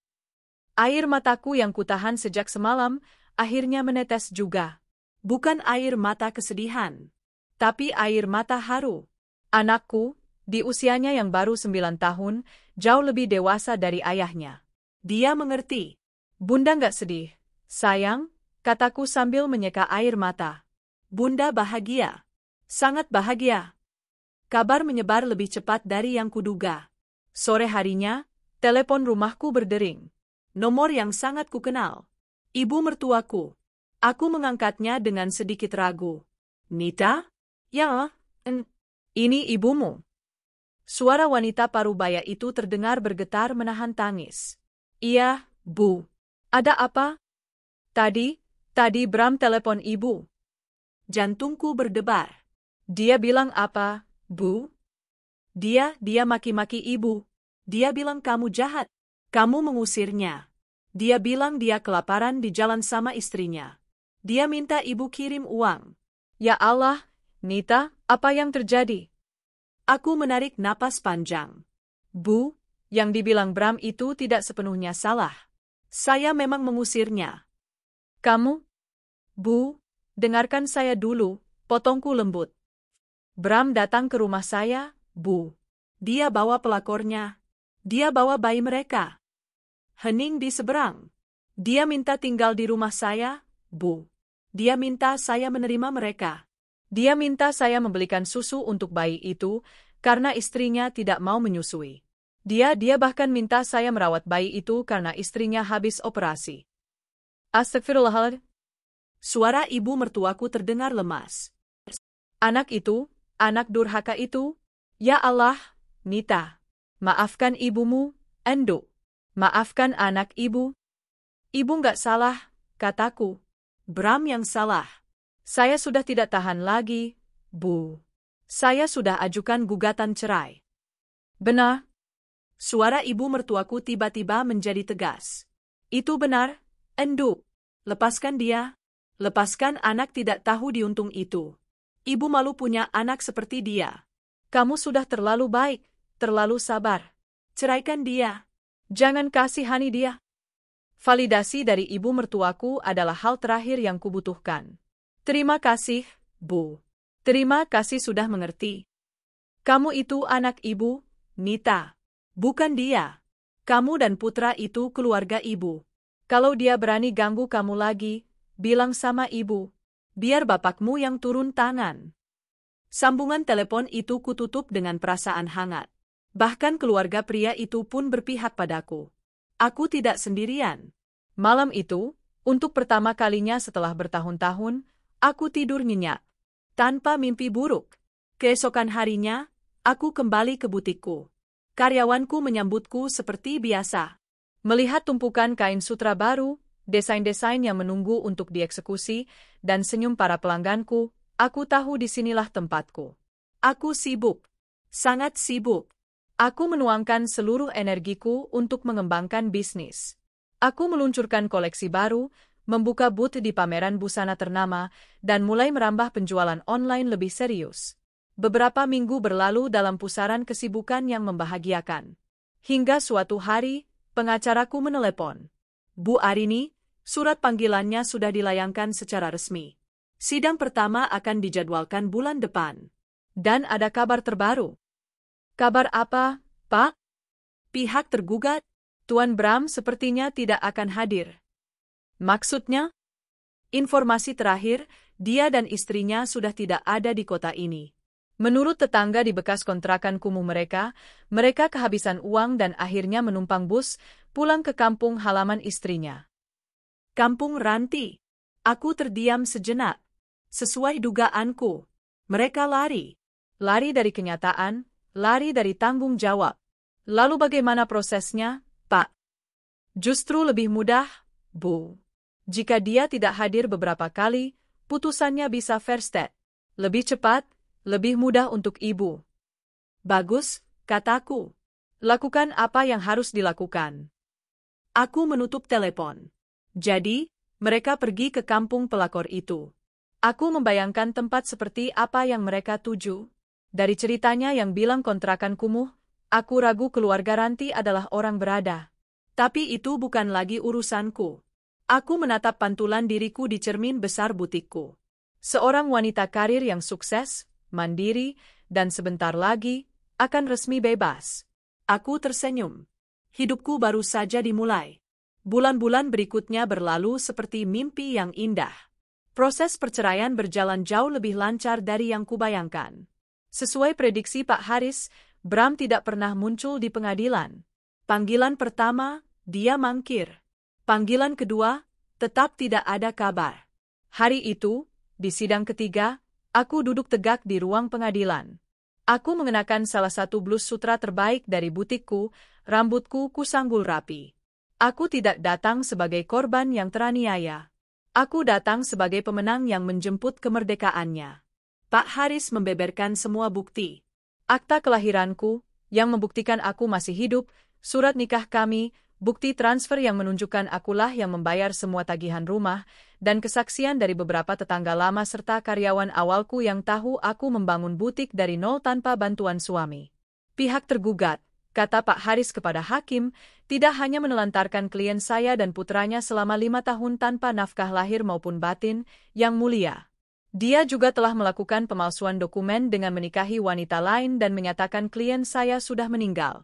Air mataku yang kutahan sejak semalam, akhirnya menetes juga. Bukan air mata kesedihan. Tapi air mata haru. Anakku, di usianya yang baru 9 tahun, jauh lebih dewasa dari ayahnya. Dia mengerti. Bunda nggak sedih. Sayang, kataku sambil menyeka air mata. Bunda bahagia. Sangat bahagia. Kabar menyebar lebih cepat dari yang kuduga. Sore harinya, telepon rumahku berdering. Nomor yang sangat kukenal. Ibu mertuaku. Aku mengangkatnya dengan sedikit ragu. Nita? Ya, ini ibumu. Suara wanita parubaya itu terdengar bergetar menahan tangis. Iya, Bu. Ada apa? Tadi Bram telepon ibu. Jantungku berdebar. Dia bilang apa, Bu? Dia maki-maki ibu. Dia bilang kamu jahat. Kamu mengusirnya. Dia bilang dia kelaparan di jalan sama istrinya. Dia minta ibu kirim uang. Ya Allah, Nita, apa yang terjadi? Aku menarik napas panjang. Bu, yang dibilang Bram itu tidak sepenuhnya salah. Saya memang mengusirnya. Kamu? Bu, dengarkan saya dulu, potongku lembut. Bram datang ke rumah saya, Bu. Dia bawa pelakornya. Dia bawa bayi mereka. Hening di seberang. Dia minta tinggal di rumah saya, Bu. Dia minta saya menerima mereka. Dia minta saya membelikan susu untuk bayi itu, karena istrinya tidak mau menyusui. Dia bahkan minta saya merawat bayi itu karena istrinya habis operasi. Astagfirullahaladzim. Suara ibu mertuaku terdengar lemas. Anak itu, anak durhaka itu, ya Allah, Nita. Maafkan ibumu, Endo. Maafkan anak ibu. Ibu nggak salah, kataku. Bram yang salah. Saya sudah tidak tahan lagi, Bu. Saya sudah ajukan gugatan cerai. Benar? Suara ibu mertuaku tiba-tiba menjadi tegas. Itu benar, Endo. Lepaskan dia. Lepaskan anak tidak tahu diuntung itu. Ibu malu punya anak seperti dia. Kamu sudah terlalu baik, terlalu sabar. Ceraikan dia. Jangan kasihani dia. Validasi dari ibu mertuaku adalah hal terakhir yang kubutuhkan. Terima kasih, Bu. Terima kasih sudah mengerti. Kamu itu anak ibu, Nita. Bukan dia. Kamu dan putra itu keluarga ibu. Kalau dia berani ganggu kamu lagi, bilang sama ibu. Biar bapakmu yang turun tangan. Sambungan telepon itu kututup dengan perasaan hangat. Bahkan keluarga pria itu pun berpihak padaku. Aku tidak sendirian. Malam itu, untuk pertama kalinya setelah bertahun-tahun, aku tidur nyenyak. Tanpa mimpi buruk. Keesokan harinya, aku kembali ke butikku. Karyawanku menyambutku seperti biasa. Melihat tumpukan kain sutra baru, desain-desain yang menunggu untuk dieksekusi, dan senyum para pelangganku, aku tahu disinilah tempatku. Aku sibuk. Sangat sibuk. Aku menuangkan seluruh energiku untuk mengembangkan bisnis. Aku meluncurkan koleksi baru, membuka booth di pameran busana ternama, dan mulai merambah penjualan online lebih serius. Beberapa minggu berlalu dalam pusaran kesibukan yang membahagiakan. Hingga suatu hari, pengacaraku menelepon. Bu Arini, surat panggilannya sudah dilayangkan secara resmi. Sidang pertama akan dijadwalkan bulan depan. Dan ada kabar terbaru. Kabar apa, Pak? Pihak tergugat, Tuan Bram sepertinya tidak akan hadir. Maksudnya? Informasi terakhir, dia dan istrinya sudah tidak ada di kota ini. Menurut tetangga di bekas kontrakan kumuh mereka kehabisan uang dan akhirnya menumpang bus pulang ke kampung halaman istrinya. Kampung Ranti. Aku terdiam sejenak. Sesuai dugaanku, mereka lari. Lari dari kenyataan, lari dari tanggung jawab. Lalu bagaimana prosesnya, Pak? Justru lebih mudah, Bu. Jika dia tidak hadir beberapa kali, putusannya bisa verstad. Lebih cepat, lebih mudah untuk ibu. Bagus, kataku. Lakukan apa yang harus dilakukan. Aku menutup telepon. Jadi, mereka pergi ke kampung pelakor itu. Aku membayangkan tempat seperti apa yang mereka tuju. Dari ceritanya yang bilang kontrakan kumuh, aku ragu keluarga Ranti adalah orang berada. Tapi itu bukan lagi urusanku. Aku menatap pantulan diriku di cermin besar butikku. Seorang wanita karir yang sukses, mandiri, dan sebentar lagi akan resmi bebas. Aku tersenyum. Hidupku baru saja dimulai. Bulan-bulan berikutnya berlalu seperti mimpi yang indah. Proses perceraian berjalan jauh lebih lancar dari yang kubayangkan. Sesuai prediksi Pak Haris, Bram tidak pernah muncul di pengadilan. Panggilan pertama, dia mangkir. Panggilan kedua, tetap tidak ada kabar. Hari itu, di sidang ketiga, aku duduk tegak di ruang pengadilan. Aku mengenakan salah satu blus sutra terbaik dari butikku, rambutku kusanggul rapi. Aku tidak datang sebagai korban yang teraniaya. Aku datang sebagai pemenang yang menjemput kemerdekaannya. Pak Haris membeberkan semua bukti. Akta kelahiranku, yang membuktikan aku masih hidup, surat nikah kami, bukti transfer yang menunjukkan akulah yang membayar semua tagihan rumah, dan kesaksian dari beberapa tetangga lama serta karyawan awalku yang tahu aku membangun butik dari nol tanpa bantuan suami. Pihak tergugat, kata Pak Haris kepada hakim, tidak hanya menelantarkan klien saya dan putranya selama 5 tahun tanpa nafkah lahir maupun batin, yang mulia. Dia juga telah melakukan pemalsuan dokumen dengan menikahi wanita lain dan menyatakan klien saya sudah meninggal.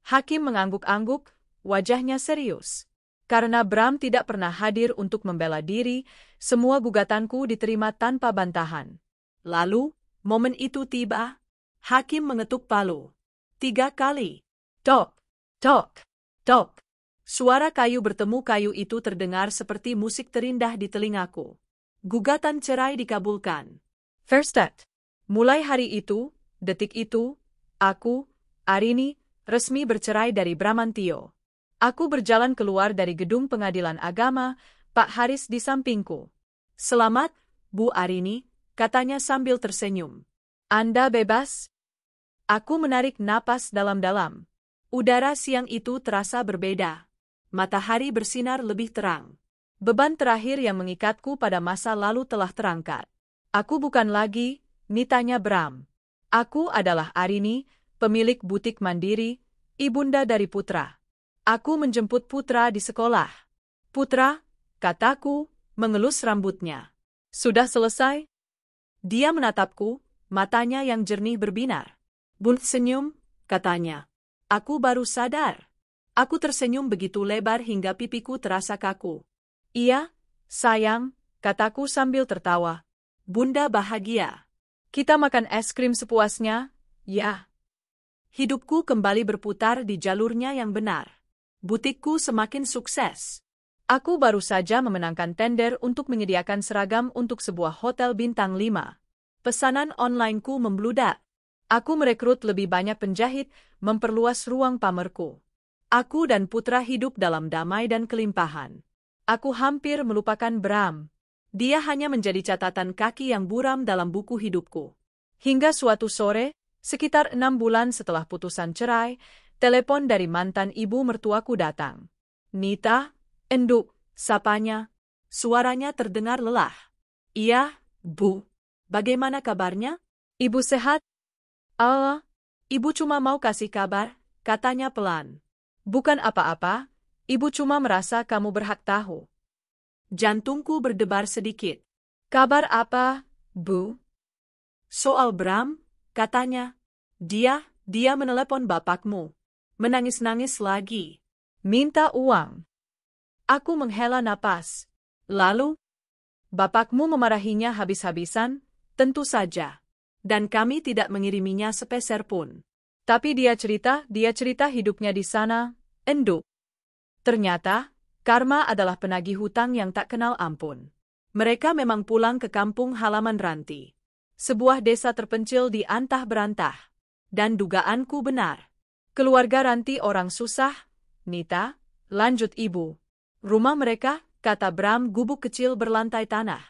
Hakim mengangguk-angguk, wajahnya serius. Karena Bram tidak pernah hadir untuk membela diri, semua gugatanku diterima tanpa bantahan. Lalu, momen itu tiba. Hakim mengetuk palu. 3 kali. Tok, tok, tok. Suara kayu bertemu kayu itu terdengar seperti musik terindah di telingaku. Gugatan cerai dikabulkan. Verstaat. Mulai hari itu, detik itu, aku, Arini, resmi bercerai dari Bramantio. Aku berjalan keluar dari gedung pengadilan agama, Pak Haris di sampingku. Selamat, Bu Arini, katanya sambil tersenyum. Anda bebas? Aku menarik napas dalam-dalam. Udara siang itu terasa berbeda. Matahari bersinar lebih terang. Beban terakhir yang mengikatku pada masa lalu telah terangkat. Aku bukan lagi, nitanya Bram. Aku adalah Arini, pemilik butik mandiri, ibunda dari Putra. Aku menjemput Putra di sekolah. Putra, kataku, mengelus rambutnya. Sudah selesai? Dia menatapku, matanya yang jernih berbinar. Bun senyum, katanya. Aku baru sadar. Aku tersenyum begitu lebar hingga pipiku terasa kaku. Iya, sayang, kataku sambil tertawa. Bunda bahagia. Kita makan es krim sepuasnya, ya. Hidupku kembali berputar di jalurnya yang benar. Butikku semakin sukses. Aku baru saja memenangkan tender untuk menyediakan seragam untuk sebuah hotel bintang 5. Pesanan onlineku membludak. Aku merekrut lebih banyak penjahit, memperluas ruang pamerku. Aku dan Putra hidup dalam damai dan kelimpahan. Aku hampir melupakan Bram. Dia hanya menjadi catatan kaki yang buram dalam buku hidupku. Hingga suatu sore, sekitar 6 bulan setelah putusan cerai, telepon dari mantan ibu mertuaku datang. Nita, enduk, sapanya. Suaranya terdengar lelah. Iya, Bu. Bagaimana kabarnya? Ibu sehat? Ibu cuma mau kasih kabar, katanya pelan. Bukan apa-apa. Ibu cuma merasa kamu berhak tahu. Jantungku berdebar sedikit. Kabar apa, Bu? Soal Bram, katanya. Dia menelepon bapakmu. Menangis-nangis lagi. Minta uang. Aku menghela napas. Lalu, bapakmu memarahinya habis-habisan, tentu saja. Dan kami tidak mengiriminya sepeser pun. Tapi dia cerita hidupnya di sana, enduk. Ternyata, Karma adalah penagih hutang yang tak kenal ampun. Mereka memang pulang ke kampung halaman Ranti. Sebuah desa terpencil di antah berantah. Dan dugaanku benar. Keluarga Ranti orang susah, Nita, lanjut ibu. Rumah mereka, kata Bram, gubuk kecil berlantai tanah.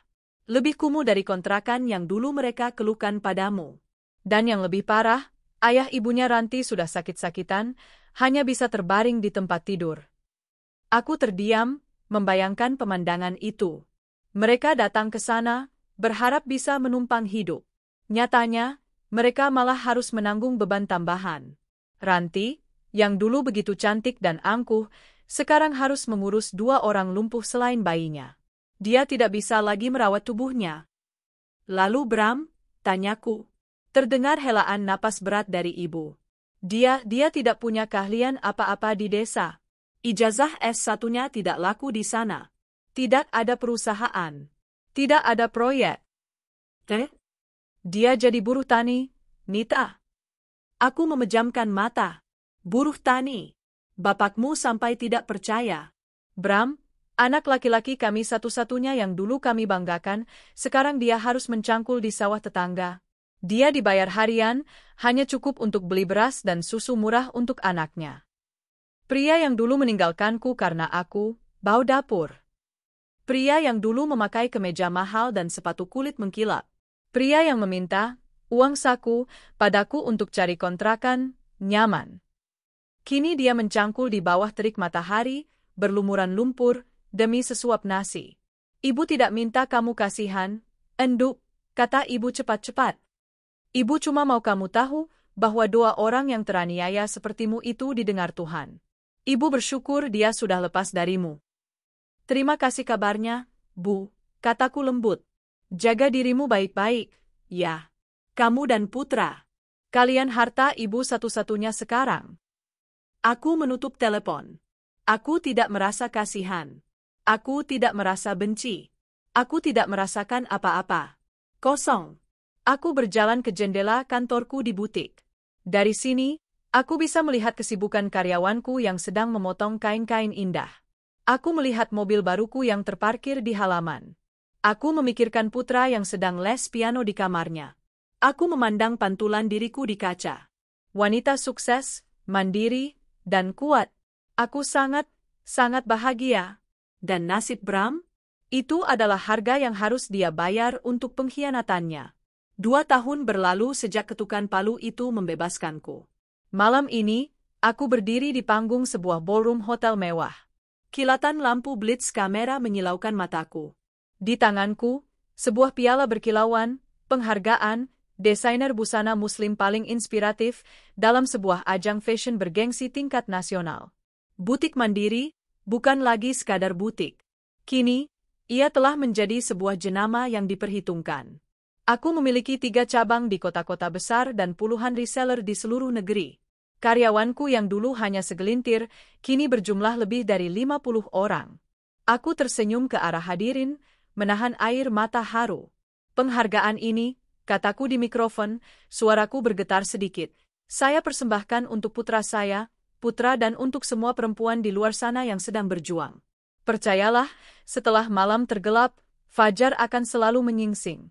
Lebih kumuh dari kontrakan yang dulu mereka keluhkan padamu. Dan yang lebih parah, ayah ibunya Ranti sudah sakit-sakitan, hanya bisa terbaring di tempat tidur. Aku terdiam, membayangkan pemandangan itu. Mereka datang ke sana, berharap bisa menumpang hidup. Nyatanya, mereka malah harus menanggung beban tambahan. Ranti, yang dulu begitu cantik dan angkuh, sekarang harus mengurus 2 orang lumpuh selain bayinya. Dia tidak bisa lagi merawat tubuhnya. Lalu Bram, tanyaku. Terdengar helaan napas berat dari ibu. Dia tidak punya keahlian apa-apa di desa. Ijazah S1-nya tidak laku di sana. Tidak ada perusahaan. Tidak ada proyek. Dia jadi buruh tani, Nita. Aku memejamkan mata. Buruh tani. Bapakmu sampai tidak percaya. Bram, anak laki-laki kami satu-satunya yang dulu kami banggakan, sekarang dia harus mencangkul di sawah tetangga. Dia dibayar harian, hanya cukup untuk beli beras dan susu murah untuk anaknya. Pria yang dulu meninggalkanku karena aku, bau dapur. Pria yang dulu memakai kemeja mahal dan sepatu kulit mengkilap. Pria yang meminta uang saku padaku untuk cari kontrakan nyaman. Kini dia mencangkul di bawah terik matahari, berlumuran lumpur, demi sesuap nasi. Ibu tidak minta kamu kasihan, Enduk, kata ibu cepat-cepat. Ibu cuma mau kamu tahu bahwa doa orang yang teraniaya sepertimu itu didengar Tuhan. Ibu bersyukur dia sudah lepas darimu. Terima kasih kabarnya, Bu, kataku lembut. Jaga dirimu baik-baik, ya. Kamu dan putra. Kalian harta ibu satu-satunya sekarang. Aku menutup telepon. Aku tidak merasa kasihan. Aku tidak merasa benci. Aku tidak merasakan apa-apa. Kosong. Aku berjalan ke jendela kantorku di butik. Dari sini, aku bisa melihat kesibukan karyawanku yang sedang memotong kain-kain indah. Aku melihat mobil baruku yang terparkir di halaman. Aku memikirkan putra yang sedang les piano di kamarnya. Aku memandang pantulan diriku di kaca. Wanita sukses, mandiri, dan kuat. Aku sangat bahagia. Dan nasib Bram? Itu adalah harga yang harus dia bayar untuk pengkhianatannya. 2 tahun berlalu sejak ketukan palu itu membebaskanku. Malam ini, aku berdiri di panggung sebuah ballroom hotel mewah. Kilatan lampu blitz kamera menyilaukan mataku. Di tanganku, sebuah piala berkilauan, penghargaan, desainer busana muslim paling inspiratif dalam sebuah ajang fashion bergengsi tingkat nasional. Butik Mandiri, bukan lagi sekadar butik. Kini, ia telah menjadi sebuah jenama yang diperhitungkan. Aku memiliki 3 cabang di kota-kota besar dan puluhan reseller di seluruh negeri. Karyawanku yang dulu hanya segelintir, kini berjumlah lebih dari 50 orang. Aku tersenyum ke arah hadirin, menahan air mata haru. Penghargaan ini, kataku di mikrofon, suaraku bergetar sedikit. Saya persembahkan untuk putra saya, putra dan untuk semua perempuan di luar sana yang sedang berjuang. Percayalah, setelah malam tergelap, fajar akan selalu menyingsing.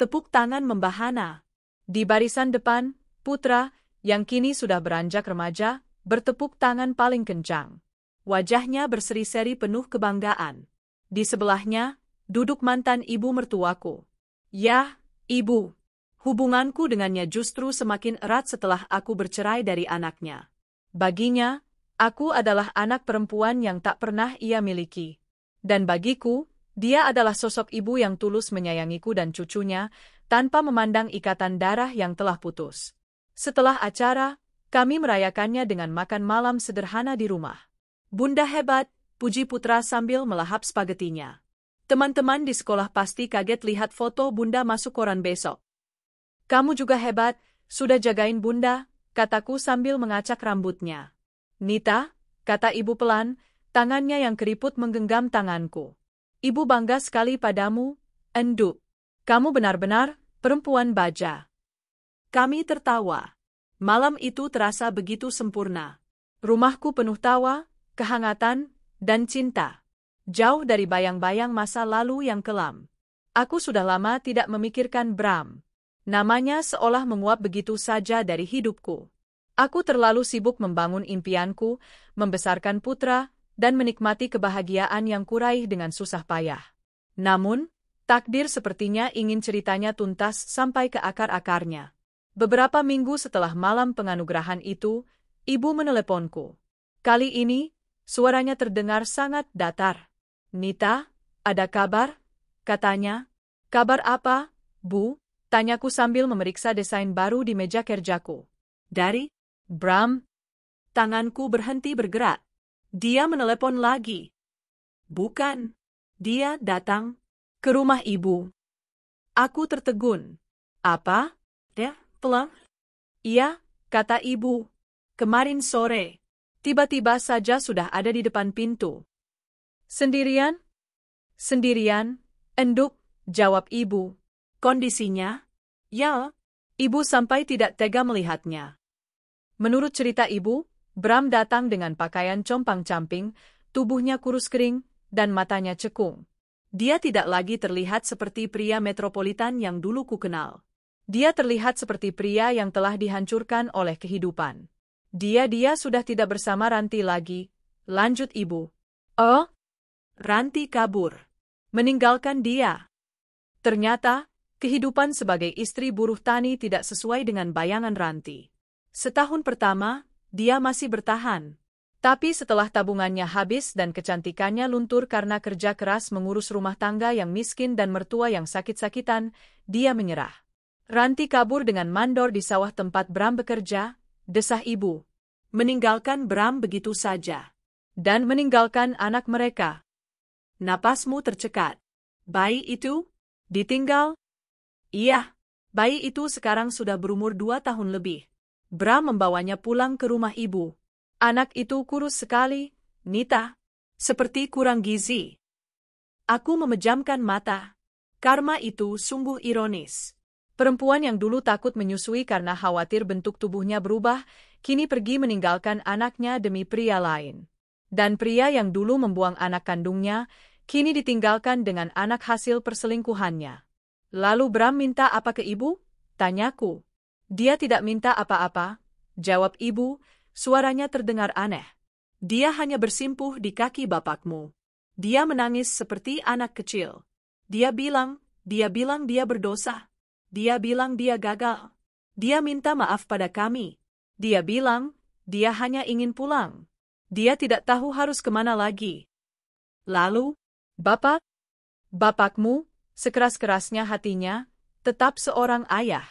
Tepuk tangan membahana. Di barisan depan, putra, yang kini sudah beranjak remaja, bertepuk tangan paling kencang. Wajahnya berseri-seri penuh kebanggaan. Di sebelahnya, duduk mantan ibu mertuaku. Ya, ibu. Hubunganku dengannya justru semakin erat setelah aku bercerai dari anaknya. Baginya, aku adalah anak perempuan yang tak pernah ia miliki. Dan bagiku, dia adalah sosok ibu yang tulus menyayangiku dan cucunya, tanpa memandang ikatan darah yang telah putus. Setelah acara, kami merayakannya dengan makan malam sederhana di rumah. Bunda hebat, puji putra sambil melahap spagetinya. Teman-teman di sekolah pasti kaget lihat foto Bunda masuk koran besok. Kamu juga hebat, sudah jagain Bunda, kataku sambil mengacak rambutnya. Nita, kata ibu pelan, tangannya yang keriput menggenggam tanganku. Ibu bangga sekali padamu, Enduk. Kamu benar-benar perempuan baja. Kami tertawa. Malam itu terasa begitu sempurna. Rumahku penuh tawa, kehangatan, dan cinta. Jauh dari bayang-bayang masa lalu yang kelam. Aku sudah lama tidak memikirkan Bram. Namanya seolah menguap begitu saja dari hidupku. Aku terlalu sibuk membangun impianku, membesarkan putra, dan menikmati kebahagiaan yang kuraih dengan susah payah. Namun, takdir sepertinya ingin ceritanya tuntas sampai ke akar-akarnya. Beberapa minggu setelah malam penganugerahan itu, ibu meneleponku. Kali ini, suaranya terdengar sangat datar. Nita, ada kabar? Katanya. Kabar apa, Bu? Tanyaku sambil memeriksa desain baru di meja kerjaku. Dari Bram. Tanganku berhenti bergerak. Dia menelepon lagi. Bukan. Dia datang ke rumah ibu. Aku tertegun. Apa? Ya, pulang? Iya, kata ibu. Kemarin sore. Tiba-tiba saja sudah ada di depan pintu. Sendirian? Sendirian, Enduk, jawab ibu. Kondisinya? Ya, ibu sampai tidak tega melihatnya. Menurut cerita ibu, Bram datang dengan pakaian compang-camping, tubuhnya kurus kering, dan matanya cekung. Dia tidak lagi terlihat seperti pria metropolitan yang dulu kukenal. Dia terlihat seperti pria yang telah dihancurkan oleh kehidupan. Dia sudah tidak bersama Ranti lagi, lanjut ibu. Oh? Ranti kabur. Meninggalkan dia. Ternyata, kehidupan sebagai istri buruh tani tidak sesuai dengan bayangan Ranti. Setahun pertama, dia masih bertahan. Tapi setelah tabungannya habis dan kecantikannya luntur karena kerja keras mengurus rumah tangga yang miskin dan mertua yang sakit-sakitan, dia menyerah. Ranti kabur dengan mandor di sawah tempat Bram bekerja, desah ibu. Meninggalkan Bram begitu saja. Dan meninggalkan anak mereka. Napasmu tercekat. Bayi itu? Ditinggal? Iya. Bayi itu sekarang sudah berumur 2 tahun lebih. Bram membawanya pulang ke rumah ibu. Anak itu kurus sekali, Nita. Seperti kurang gizi. Aku memejamkan mata. Karma itu sungguh ironis. Perempuan yang dulu takut menyusui karena khawatir bentuk tubuhnya berubah, kini pergi meninggalkan anaknya demi pria lain. Dan pria yang dulu membuang anak kandungnya, kini ditinggalkan dengan anak hasil perselingkuhannya. Lalu Bram minta apa ke ibu? Tanyaku. Dia tidak minta apa-apa, jawab ibu, suaranya terdengar aneh. Dia hanya bersimpuh di kaki bapakmu. Dia menangis seperti anak kecil. Dia bilang dia berdosa. Dia bilang dia gagal. Dia minta maaf pada kami. Dia bilang, dia hanya ingin pulang. Dia tidak tahu harus kemana lagi. Lalu, bapakmu, sekeras-kerasnya hatinya, tetap seorang ayah.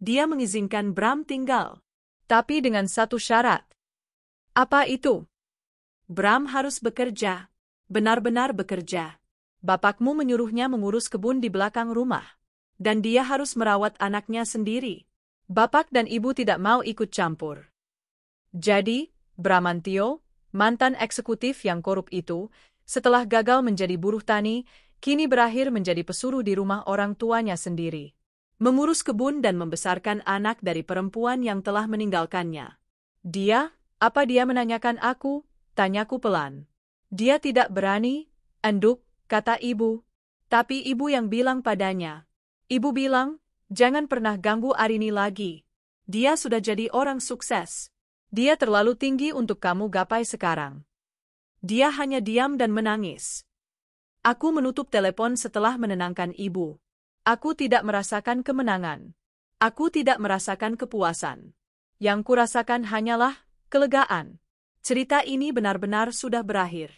Dia mengizinkan Bram tinggal. Tapi dengan satu syarat. Apa itu? Bram harus bekerja. Benar-benar bekerja. Bapakmu menyuruhnya mengurus kebun di belakang rumah. Dan dia harus merawat anaknya sendiri. Bapak dan ibu tidak mau ikut campur. Jadi, Bramantio, mantan eksekutif yang korup itu, setelah gagal menjadi buruh tani, kini berakhir menjadi pesuruh di rumah orang tuanya sendiri. Mengurus kebun dan membesarkan anak dari perempuan yang telah meninggalkannya. Apa dia menanyakan aku? Tanyaku pelan. Dia tidak berani, enduk, kata ibu. Tapi ibu yang bilang padanya. Ibu bilang, jangan pernah ganggu Arini lagi. Dia sudah jadi orang sukses. Dia terlalu tinggi untuk kamu gapai sekarang. Dia hanya diam dan menangis. Aku menutup telepon setelah menenangkan ibu. Aku tidak merasakan kemenangan. Aku tidak merasakan kepuasan. Yang kurasakan hanyalah kelegaan. Cerita ini benar-benar sudah berakhir.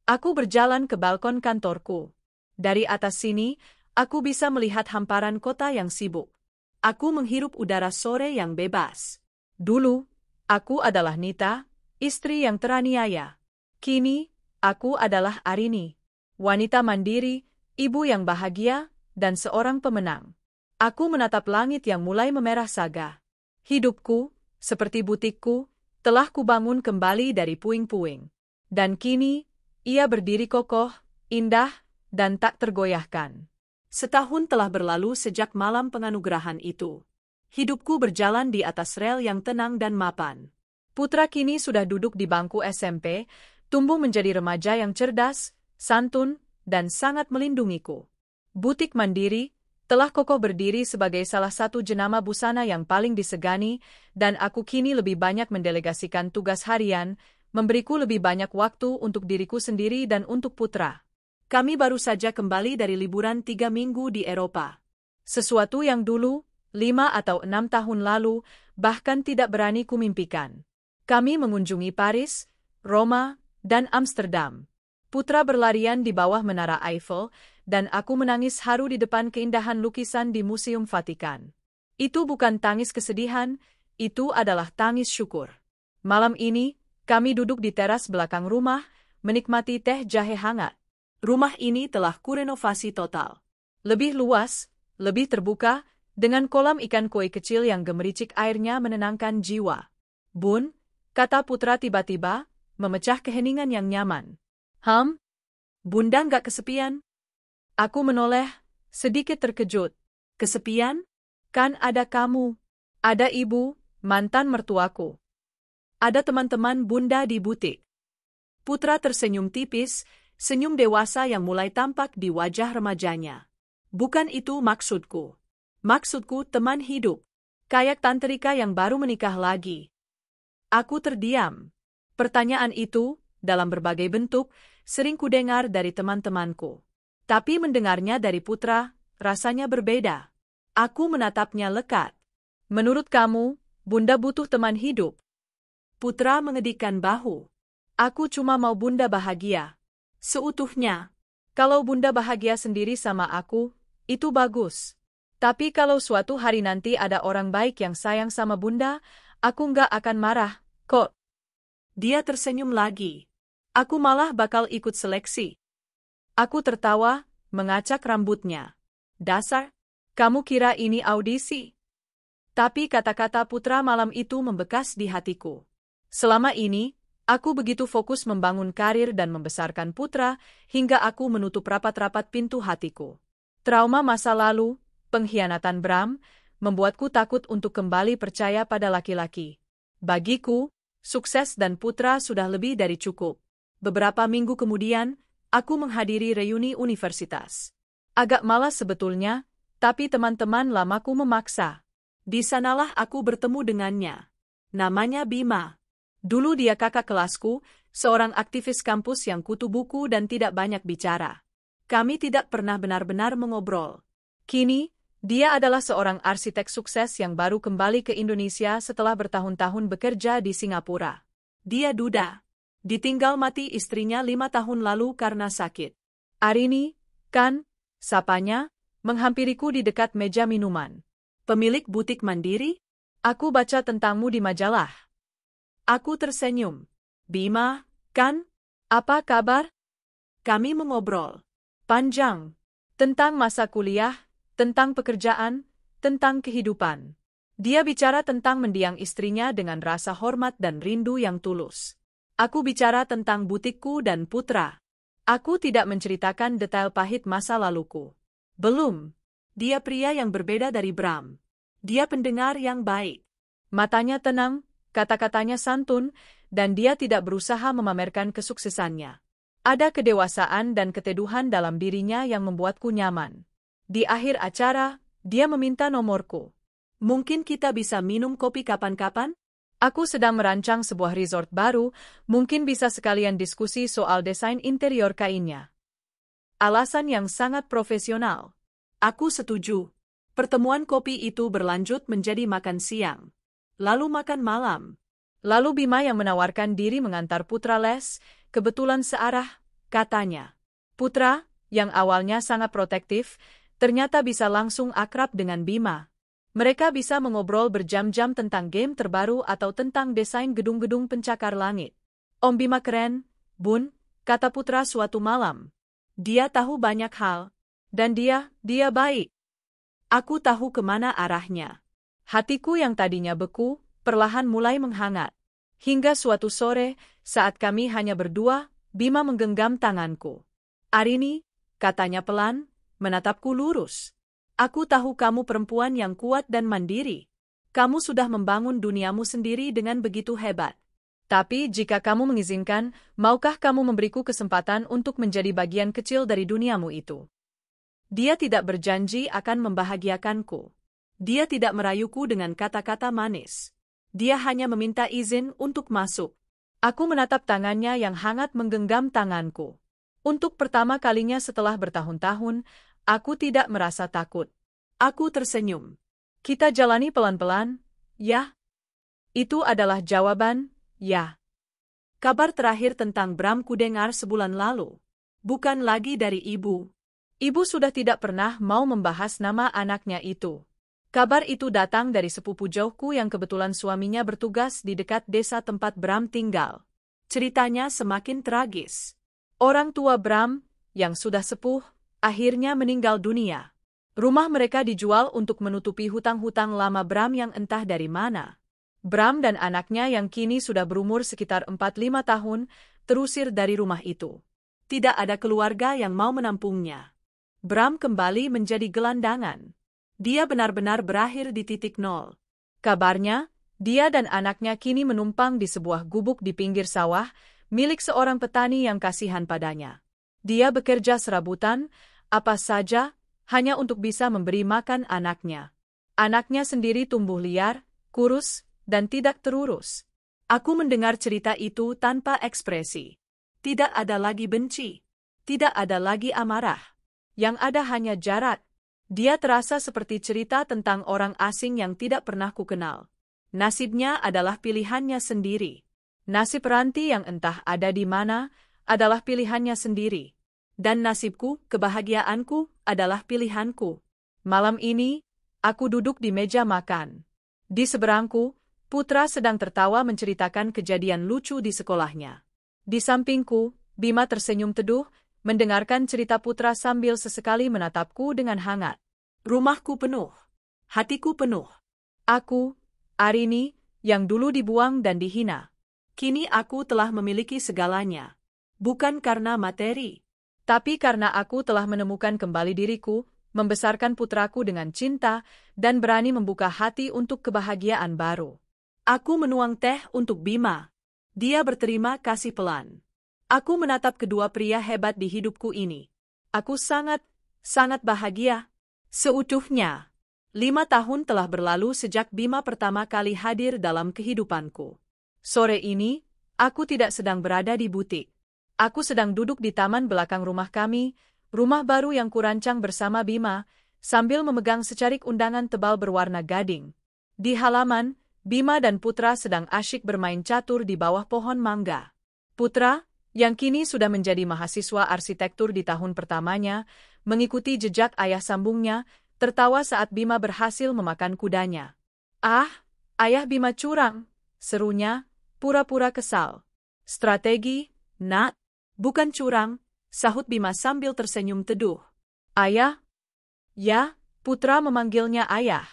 Aku berjalan ke balkon kantorku. Dari atas sini, aku bisa melihat hamparan kota yang sibuk. Aku menghirup udara sore yang bebas. Dulu, aku adalah Nita, istri yang teraniaya. Kini, aku adalah Arini, wanita mandiri, ibu yang bahagia, dan seorang pemenang. Aku menatap langit yang mulai memerah saga. Hidupku, seperti butikku, telah kubangun kembali dari puing-puing. Dan kini, ia berdiri kokoh, indah, dan tak tergoyahkan. Setahun telah berlalu sejak malam penganugerahan itu. Hidupku berjalan di atas rel yang tenang dan mapan. Putra kini sudah duduk di bangku SMP, tumbuh menjadi remaja yang cerdas, santun, dan sangat melindungiku. Butik Mandiri telah kokoh berdiri sebagai salah satu jenama busana yang paling disegani, dan aku kini lebih banyak mendelegasikan tugas harian, memberiku lebih banyak waktu untuk diriku sendiri dan untuk putra. Kami baru saja kembali dari liburan 3 minggu di Eropa. Sesuatu yang dulu, 5 atau 6 tahun lalu, bahkan tidak berani kumimpikan. Kami mengunjungi Paris, Roma, dan Amsterdam. Putra berlarian di bawah menara Eiffel, dan aku menangis haru di depan keindahan lukisan di Museum Vatikan. Itu bukan tangis kesedihan, itu adalah tangis syukur. Malam ini, kami duduk di teras belakang rumah, menikmati teh jahe hangat. Rumah ini telah kurenovasi total. Lebih luas, lebih terbuka, dengan kolam ikan koi kecil yang gemericik airnya menenangkan jiwa. Bun, kata putra tiba-tiba, memecah keheningan yang nyaman. Bunda nggak kesepian? Aku menoleh, sedikit terkejut. Kesepian? Kan ada kamu. Ada ibu, mantan mertuaku. Ada teman-teman Bunda di butik. Putra tersenyum tipis, senyum dewasa yang mulai tampak di wajah remajanya. Bukan itu maksudku. Maksudku teman hidup. Kayak Tante Rika yang baru menikah lagi. Aku terdiam. Pertanyaan itu, dalam berbagai bentuk, sering kudengar dari teman-temanku. Tapi mendengarnya dari Putra, rasanya berbeda. Aku menatapnya lekat. Menurut kamu, Bunda butuh teman hidup? Putra mengedikkan bahu. Aku cuma mau Bunda bahagia. Seutuhnya. Kalau Bunda bahagia sendiri sama aku, itu bagus. Tapi kalau suatu hari nanti ada orang baik yang sayang sama Bunda, aku nggak akan marah, kok. Dia tersenyum lagi. Aku malah bakal ikut seleksi. Aku tertawa, mengacak rambutnya. Dasar, kamu kira ini audisi? Tapi kata-kata Putra malam itu membekas di hatiku. Selama ini, aku begitu fokus membangun karir dan membesarkan Putra, hingga aku menutup rapat-rapat pintu hatiku. Trauma masa lalu, pengkhianatan Bram, membuatku takut untuk kembali percaya pada laki-laki. Bagiku, sukses dan Putra sudah lebih dari cukup. Beberapa minggu kemudian, aku menghadiri reuni universitas. Agak malas sebetulnya, tapi teman-teman lamaku memaksa. Di sanalah aku bertemu dengannya. Namanya Bima. Dulu dia kakak kelasku, seorang aktivis kampus yang kutu buku dan tidak banyak bicara. Kami tidak pernah benar-benar mengobrol. Kini, dia adalah seorang arsitek sukses yang baru kembali ke Indonesia setelah bertahun-tahun bekerja di Singapura. Dia duda. Ditinggal mati istrinya 5 tahun lalu karena sakit. Arini, kan, sapanya, menghampiriku di dekat meja minuman. Pemilik butik mandiri? Aku baca tentangmu di majalah. Aku tersenyum. Bima, kan? Apa kabar? Kami mengobrol. Panjang. Tentang masa kuliah, tentang pekerjaan, tentang kehidupan. Dia bicara tentang mendiang istrinya dengan rasa hormat dan rindu yang tulus. Aku bicara tentang butikku dan Putra. Aku tidak menceritakan detail pahit masa laluku. Belum. Dia pria yang berbeda dari Bram. Dia pendengar yang baik. Matanya tenang, kata-katanya santun, dan dia tidak berusaha memamerkan kesuksesannya. Ada kedewasaan dan keteduhan dalam dirinya yang membuatku nyaman. Di akhir acara, dia meminta nomorku. Mungkin kita bisa minum kopi kapan-kapan? Aku sedang merancang sebuah resort baru, mungkin bisa sekalian diskusi soal desain interior kainnya. Alasan yang sangat profesional. Aku setuju. Pertemuan kopi itu berlanjut menjadi makan siang. Lalu makan malam. Lalu Bima yang menawarkan diri mengantar Putra les, kebetulan searah, katanya. Putra, yang awalnya sangat protektif, ternyata bisa langsung akrab dengan Bima. Mereka bisa mengobrol berjam-jam tentang game terbaru atau tentang desain gedung-gedung pencakar langit. Om Bima keren, Bun, kata Putra suatu malam. Dia tahu banyak hal. Dan dia baik. Aku tahu kemana arahnya. Hatiku yang tadinya beku, perlahan mulai menghangat. Hingga suatu sore, saat kami hanya berdua, Bima menggenggam tanganku. Arini, katanya pelan, menatapku lurus. Aku tahu kamu perempuan yang kuat dan mandiri. Kamu sudah membangun duniamu sendiri dengan begitu hebat. Tapi jika kamu mengizinkan, maukah kamu memberiku kesempatan untuk menjadi bagian kecil dari duniamu itu? Dia tidak berjanji akan membahagiakanku. Dia tidak merayuku dengan kata-kata manis. Dia hanya meminta izin untuk masuk. Aku menatap tangannya yang hangat menggenggam tanganku. Untuk pertama kalinya setelah bertahun-tahun, aku tidak merasa takut. Aku tersenyum. Kita jalani pelan-pelan, ya? Itu adalah jawaban, ya. Kabar terakhir tentang Bram kudengar sebulan lalu. Bukan lagi dari ibu. Ibu sudah tidak pernah mau membahas nama anaknya itu. Kabar itu datang dari sepupu jauhku yang kebetulan suaminya bertugas di dekat desa tempat Bram tinggal. Ceritanya semakin tragis. Orang tua Bram, yang sudah sepuh, akhirnya meninggal dunia. Rumah mereka dijual untuk menutupi hutang-hutang lama Bram yang entah dari mana. Bram dan anaknya yang kini sudah berumur sekitar 4-5 tahun, terusir dari rumah itu. Tidak ada keluarga yang mau menampungnya. Bram kembali menjadi gelandangan. Dia benar-benar berakhir di titik nol. Kabarnya, dia dan anaknya kini menumpang di sebuah gubuk di pinggir sawah, milik seorang petani yang kasihan padanya. Dia bekerja serabutan, apa saja, hanya untuk bisa memberi makan anaknya. Anaknya sendiri tumbuh liar, kurus, dan tidak terurus. Aku mendengar cerita itu tanpa ekspresi. Tidak ada lagi benci. Tidak ada lagi amarah. Yang ada hanya jarak. Dia terasa seperti cerita tentang orang asing yang tidak pernah kukenal. Nasibnya adalah pilihannya sendiri. Nasib Ranti yang entah ada di mana, adalah pilihannya sendiri. Dan nasibku, kebahagiaanku, adalah pilihanku. Malam ini, aku duduk di meja makan. Di seberangku, Putra sedang tertawa menceritakan kejadian lucu di sekolahnya. Di sampingku, Bima tersenyum teduh, mendengarkan cerita Putra sambil sesekali menatapku dengan hangat. Rumahku penuh. Hatiku penuh. Aku, Arini, yang dulu dibuang dan dihina. Kini aku telah memiliki segalanya. Bukan karena materi, tapi karena aku telah menemukan kembali diriku, membesarkan putraku dengan cinta, dan berani membuka hati untuk kebahagiaan baru. Aku menuang teh untuk Bima. Dia berterima kasih pelan. Aku menatap kedua pria hebat di hidupku ini. Aku sangat bahagia. Seutuhnya. 5 tahun telah berlalu sejak Bima pertama kali hadir dalam kehidupanku. Sore ini, aku tidak sedang berada di butik. Aku sedang duduk di taman belakang rumah kami, rumah baru yang kurancang bersama Bima, sambil memegang secarik undangan tebal berwarna gading. Di halaman, Bima dan Putra sedang asyik bermain catur di bawah pohon mangga. Putra, yang kini sudah menjadi mahasiswa arsitektur di tahun pertamanya, mengikuti jejak ayah sambungnya, tertawa saat Bima berhasil memakan kudanya. Ah, ayah Bima curang, serunya, pura-pura kesal. Strategi, nak, bukan curang, sahut Bima sambil tersenyum teduh. Ayah? Ya, Putra memanggilnya ayah.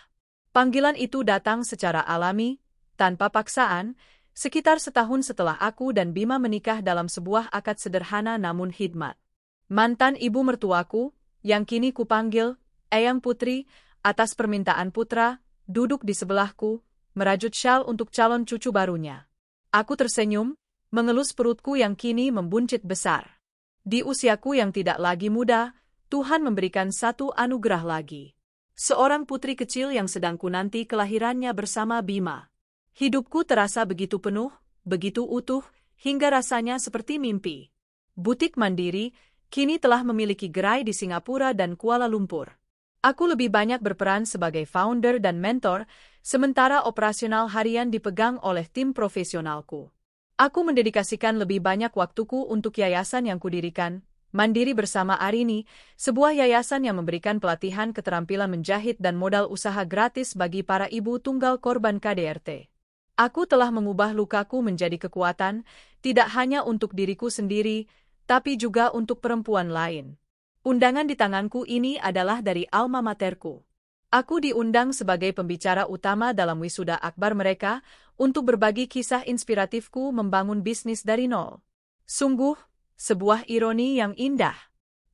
Panggilan itu datang secara alami, tanpa paksaan, sekitar setahun setelah aku dan Bima menikah dalam sebuah akad sederhana namun hikmat. Mantan ibu mertuaku, yang kini kupanggil Eyang Putri, atas permintaan Putra, duduk di sebelahku, merajut syal untuk calon cucu barunya. Aku tersenyum, mengelus perutku yang kini membuncit besar. Di usiaku yang tidak lagi muda, Tuhan memberikan satu anugerah lagi. Seorang putri kecil yang sedang kunanti kelahirannya bersama Bima. Hidupku terasa begitu penuh, begitu utuh, hingga rasanya seperti mimpi. Butik Mandiri kini telah memiliki gerai di Singapura dan Kuala Lumpur. Aku lebih banyak berperan sebagai founder dan mentor, sementara operasional harian dipegang oleh tim profesionalku. Aku mendedikasikan lebih banyak waktuku untuk yayasan yang kudirikan, Mandiri bersama Arini, sebuah yayasan yang memberikan pelatihan keterampilan menjahit dan modal usaha gratis bagi para ibu tunggal korban KDRT. Aku telah mengubah lukaku menjadi kekuatan, tidak hanya untuk diriku sendiri, tapi juga untuk perempuan lain. Undangan di tanganku ini adalah dari alma materku. Aku diundang sebagai pembicara utama dalam wisuda akbar mereka untuk berbagi kisah inspiratifku membangun bisnis dari nol. Sungguh, sebuah ironi yang indah.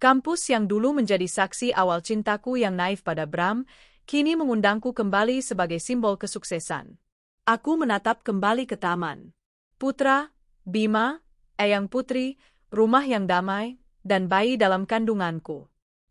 Kampus yang dulu menjadi saksi awal cintaku yang naif pada Bram, kini mengundangku kembali sebagai simbol kesuksesan. Aku menatap kembali ke taman. Putra, Bima, Eyang Putri, rumah yang damai, dan bayi dalam kandunganku.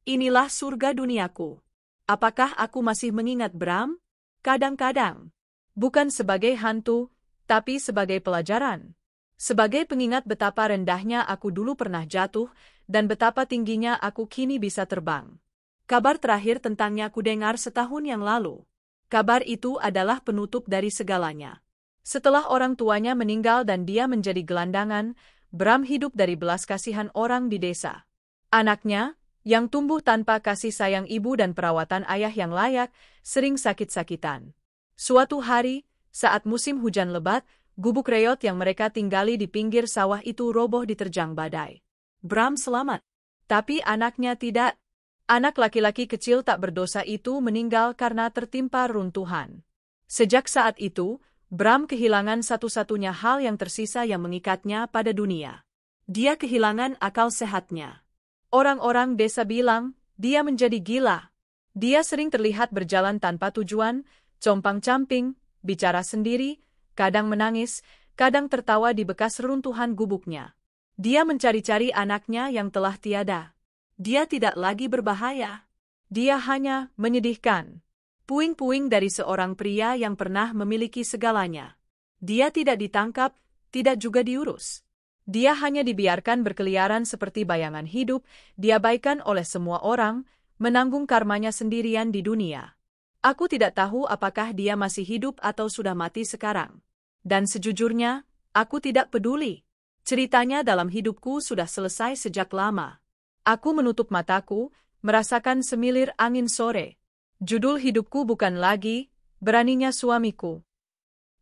Inilah surga duniaku. Apakah aku masih mengingat Bram? Kadang-kadang. Bukan sebagai hantu, tapi sebagai pelajaran. Sebagai pengingat betapa rendahnya aku dulu pernah jatuh, dan betapa tingginya aku kini bisa terbang. Kabar terakhir tentangnya kudengar setahun yang lalu. Kabar itu adalah penutup dari segalanya. Setelah orang tuanya meninggal dan dia menjadi gelandangan, Bram hidup dari belas kasihan orang di desa. Anaknya, yang tumbuh tanpa kasih sayang ibu dan perawatan ayah yang layak, sering sakit-sakitan. Suatu hari, saat musim hujan lebat, gubuk reot yang mereka tinggali di pinggir sawah itu roboh diterjang badai. Bram selamat. Tapi anaknya tidak. Anak laki-laki kecil tak berdosa itu meninggal karena tertimpa runtuhan. Sejak saat itu, Bram kehilangan satu-satunya hal yang tersisa yang mengikatnya pada dunia. Dia kehilangan akal sehatnya. Orang-orang desa bilang, dia menjadi gila. Dia sering terlihat berjalan tanpa tujuan, compang-camping, bicara sendiri, kadang menangis, kadang tertawa di bekas reruntuhan gubuknya. Dia mencari-cari anaknya yang telah tiada. Dia tidak lagi berbahaya. Dia hanya menyedihkan. Puing-puing dari seorang pria yang pernah memiliki segalanya. Dia tidak ditangkap, tidak juga diurus. Dia hanya dibiarkan berkeliaran seperti bayangan hidup, diabaikan oleh semua orang, menanggung karmanya sendirian di dunia. Aku tidak tahu apakah dia masih hidup atau sudah mati sekarang. Dan sejujurnya, aku tidak peduli. Ceritanya dalam hidupku sudah selesai sejak lama. Aku menutup mataku, merasakan semilir angin sore. Judul hidupku bukan lagi, Beraninya Suamiku.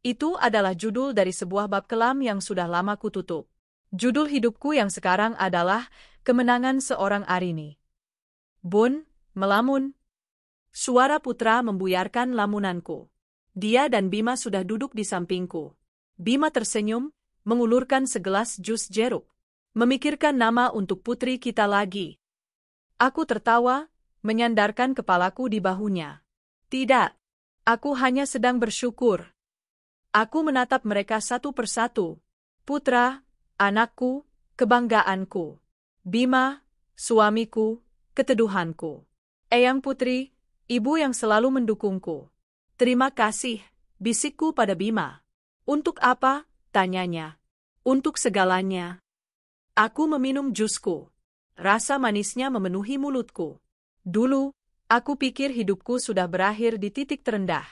Itu adalah judul dari sebuah bab kelam yang sudah lama kututup. Judul hidupku yang sekarang adalah Kemenangan Seorang Arini. Bun, melamun. Suara Putra membuyarkan lamunanku. Dia dan Bima sudah duduk di sampingku. Bima tersenyum, mengulurkan segelas jus jeruk. Memikirkan nama untuk putri kita lagi. Aku tertawa, menyandarkan kepalaku di bahunya. Tidak. Aku hanya sedang bersyukur. Aku menatap mereka satu persatu. Putra, anakku, kebanggaanku. Bima, suamiku, keteduhanku. Eyang Putri, ibu yang selalu mendukungku. Terima kasih, bisikku pada Bima. Untuk apa? Tanyanya. Untuk segalanya. Aku meminum jusku. Rasa manisnya memenuhi mulutku. Dulu, aku pikir hidupku sudah berakhir di titik terendah.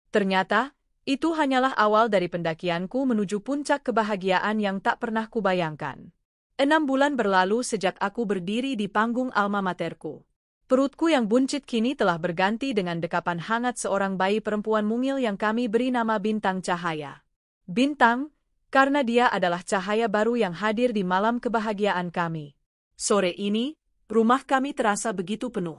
Ternyata, itu hanyalah awal dari pendakianku menuju puncak kebahagiaan yang tak pernah kubayangkan. 6 bulan berlalu sejak aku berdiri di panggung alma materku. Perutku yang buncit kini telah berganti dengan dekapan hangat seorang bayi perempuan mungil yang kami beri nama Bintang Cahaya. Bintang, karena dia adalah cahaya baru yang hadir di malam kebahagiaan kami. Sore ini, rumah kami terasa begitu penuh.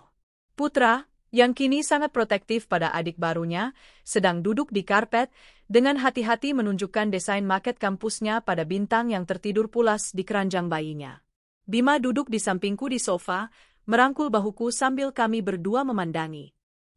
Putra, yang kini sangat protektif pada adik barunya, sedang duduk di karpet, dengan hati-hati menunjukkan desain maket kampusnya pada Bintang yang tertidur pulas di keranjang bayinya. Bima duduk di sampingku di sofa, merangkul bahuku sambil kami berdua memandangi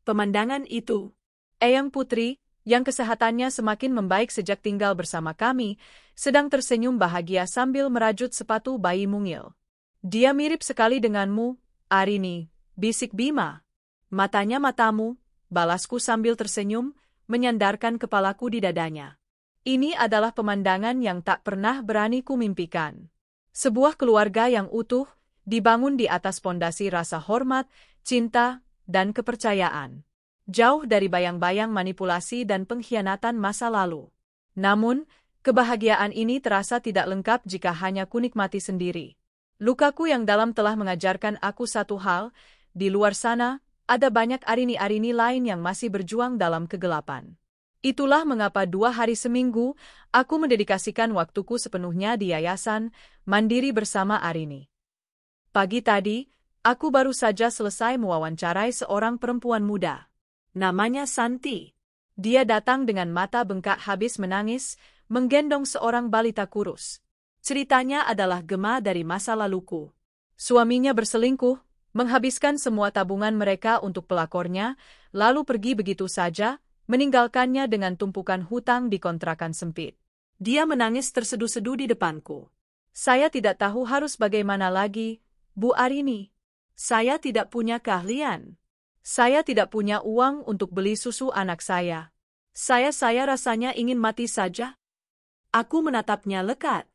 pemandangan itu. Eyang Putri, yang kesehatannya semakin membaik sejak tinggal bersama kami, sedang tersenyum bahagia sambil merajut sepatu bayi mungil. Dia mirip sekali denganmu, Arini, bisik Bima. Matanya matamu, balasku sambil tersenyum, menyandarkan kepalaku di dadanya. Ini adalah pemandangan yang tak pernah berani kumimpikan. Sebuah keluarga yang utuh, dibangun di atas pondasi rasa hormat, cinta, dan kepercayaan. Jauh dari bayang-bayang manipulasi dan pengkhianatan masa lalu. Namun, kebahagiaan ini terasa tidak lengkap jika hanya kunikmati sendiri. Lukaku yang dalam telah mengajarkan aku satu hal, di luar sana, ada banyak Arini-Arini lain yang masih berjuang dalam kegelapan. Itulah mengapa 2 hari seminggu, aku mendedikasikan waktuku sepenuhnya di yayasan, mandiri bersama Arini. Pagi tadi, aku baru saja selesai mewawancarai seorang perempuan muda. Namanya Santi. Dia datang dengan mata bengkak habis menangis, menggendong seorang balita kurus. Ceritanya adalah gema dari masa laluku. Suaminya berselingkuh, menghabiskan semua tabungan mereka untuk pelakornya, lalu pergi begitu saja, meninggalkannya dengan tumpukan hutang di kontrakan sempit. Dia menangis terseduh-seduh di depanku. Saya tidak tahu harus bagaimana lagi, Bu Arini. Saya tidak punya keahlian. Saya tidak punya uang untuk beli susu anak saya. Saya rasanya ingin mati saja. Aku menatapnya lekat.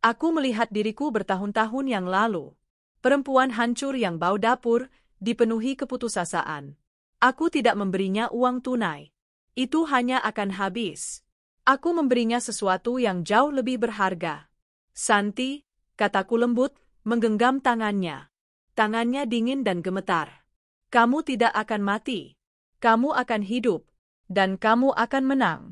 Aku melihat diriku bertahun-tahun yang lalu. Perempuan hancur yang bau dapur, dipenuhi keputusasaan. Aku tidak memberinya uang tunai. Itu hanya akan habis. Aku memberinya sesuatu yang jauh lebih berharga. Santi, kataku lembut, menggenggam tangannya. Tangannya dingin dan gemetar. Kamu tidak akan mati. Kamu akan hidup. Dan kamu akan menang.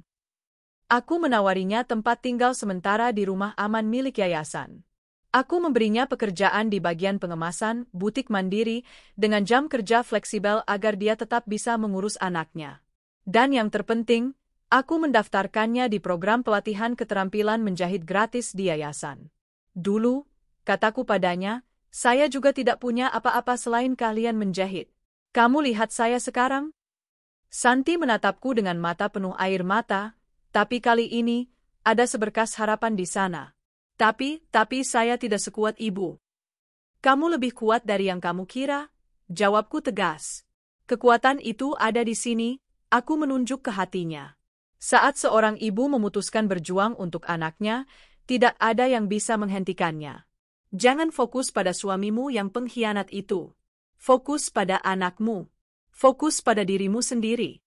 Aku menawarinya tempat tinggal sementara di rumah aman milik yayasan. Aku memberinya pekerjaan di bagian pengemasan, butik mandiri, dengan jam kerja fleksibel agar dia tetap bisa mengurus anaknya. Dan yang terpenting, aku mendaftarkannya di program pelatihan keterampilan menjahit gratis di yayasan. Dulu, kataku padanya, saya juga tidak punya apa-apa selain keahlian menjahit. Kamu lihat saya sekarang? Santi menatapku dengan mata penuh air mata, tapi kali ini, Ada seberkas harapan di sana. Tapi saya tidak sekuat ibu. Kamu lebih kuat dari yang kamu kira, jawabku tegas. Kekuatan itu ada di sini, aku menunjuk ke hatinya. Saat seorang ibu memutuskan berjuang untuk anaknya, tidak ada yang bisa menghentikannya. Jangan fokus pada suamimu yang pengkhianat itu. Fokus pada anakmu. Fokus pada dirimu sendiri.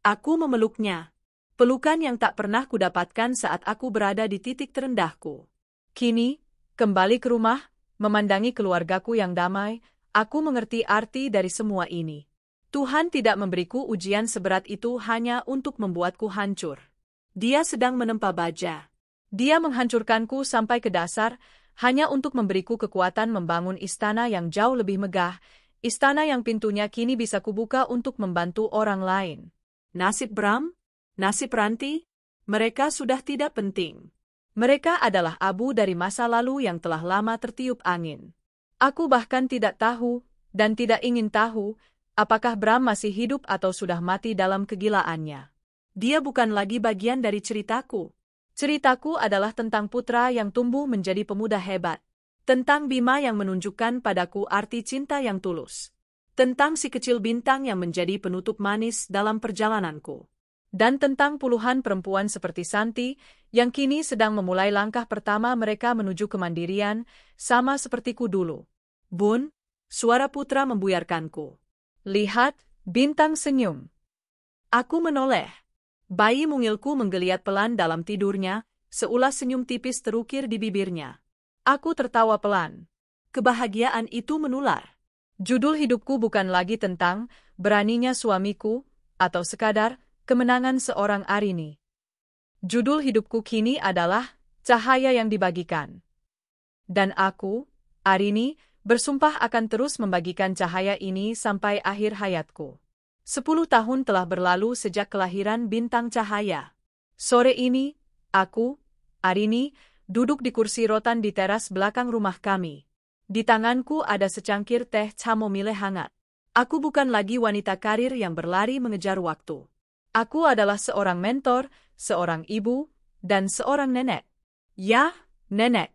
Aku memeluknya. Pelukan yang tak pernah kudapatkan saat aku berada di titik terendahku. Kini, kembali ke rumah, memandangi keluargaku yang damai, aku mengerti arti dari semua ini. Tuhan tidak memberiku ujian seberat itu hanya untuk membuatku hancur. Dia sedang menempa baja. Dia menghancurkanku sampai ke dasar, hanya untuk memberiku kekuatan membangun istana yang jauh lebih megah, istana yang pintunya kini bisa kubuka untuk membantu orang lain. Nasib Bram? Nasib Ranti? Mereka sudah tidak penting. Mereka adalah abu dari masa lalu yang telah lama tertiup angin. Aku bahkan tidak tahu, dan tidak ingin tahu, apakah Bram masih hidup atau sudah mati dalam kegilaannya. Dia bukan lagi bagian dari ceritaku. Ceritaku adalah tentang putra yang tumbuh menjadi pemuda hebat. Tentang Bima yang menunjukkan padaku arti cinta yang tulus. Tentang si kecil bintang yang menjadi penutup manis dalam perjalananku. Dan tentang puluhan perempuan seperti Santi, yang kini sedang memulai langkah pertama mereka menuju kemandirian, sama sepertiku dulu. Bun, suara putra membuyarkanku. Lihat, bintang senyum. Aku menoleh. Bayi mungilku menggeliat pelan dalam tidurnya, seulas senyum tipis terukir di bibirnya. Aku tertawa pelan. Kebahagiaan itu menular. Judul hidupku bukan lagi tentang beraninya suamiku, atau sekadar kemenangan seorang Arini. Judul hidupku kini adalah cahaya yang dibagikan. Dan aku, Arini, bersumpah akan terus membagikan cahaya ini sampai akhir hayatku. 10 tahun telah berlalu sejak kelahiran bintang cahaya. Sore ini, aku, Arini, duduk di kursi rotan di teras belakang rumah kami. Di tanganku ada secangkir teh chamomile hangat. Aku bukan lagi wanita karir yang berlari mengejar waktu. Aku adalah seorang mentor, seorang ibu, dan seorang nenek. Ya, nenek.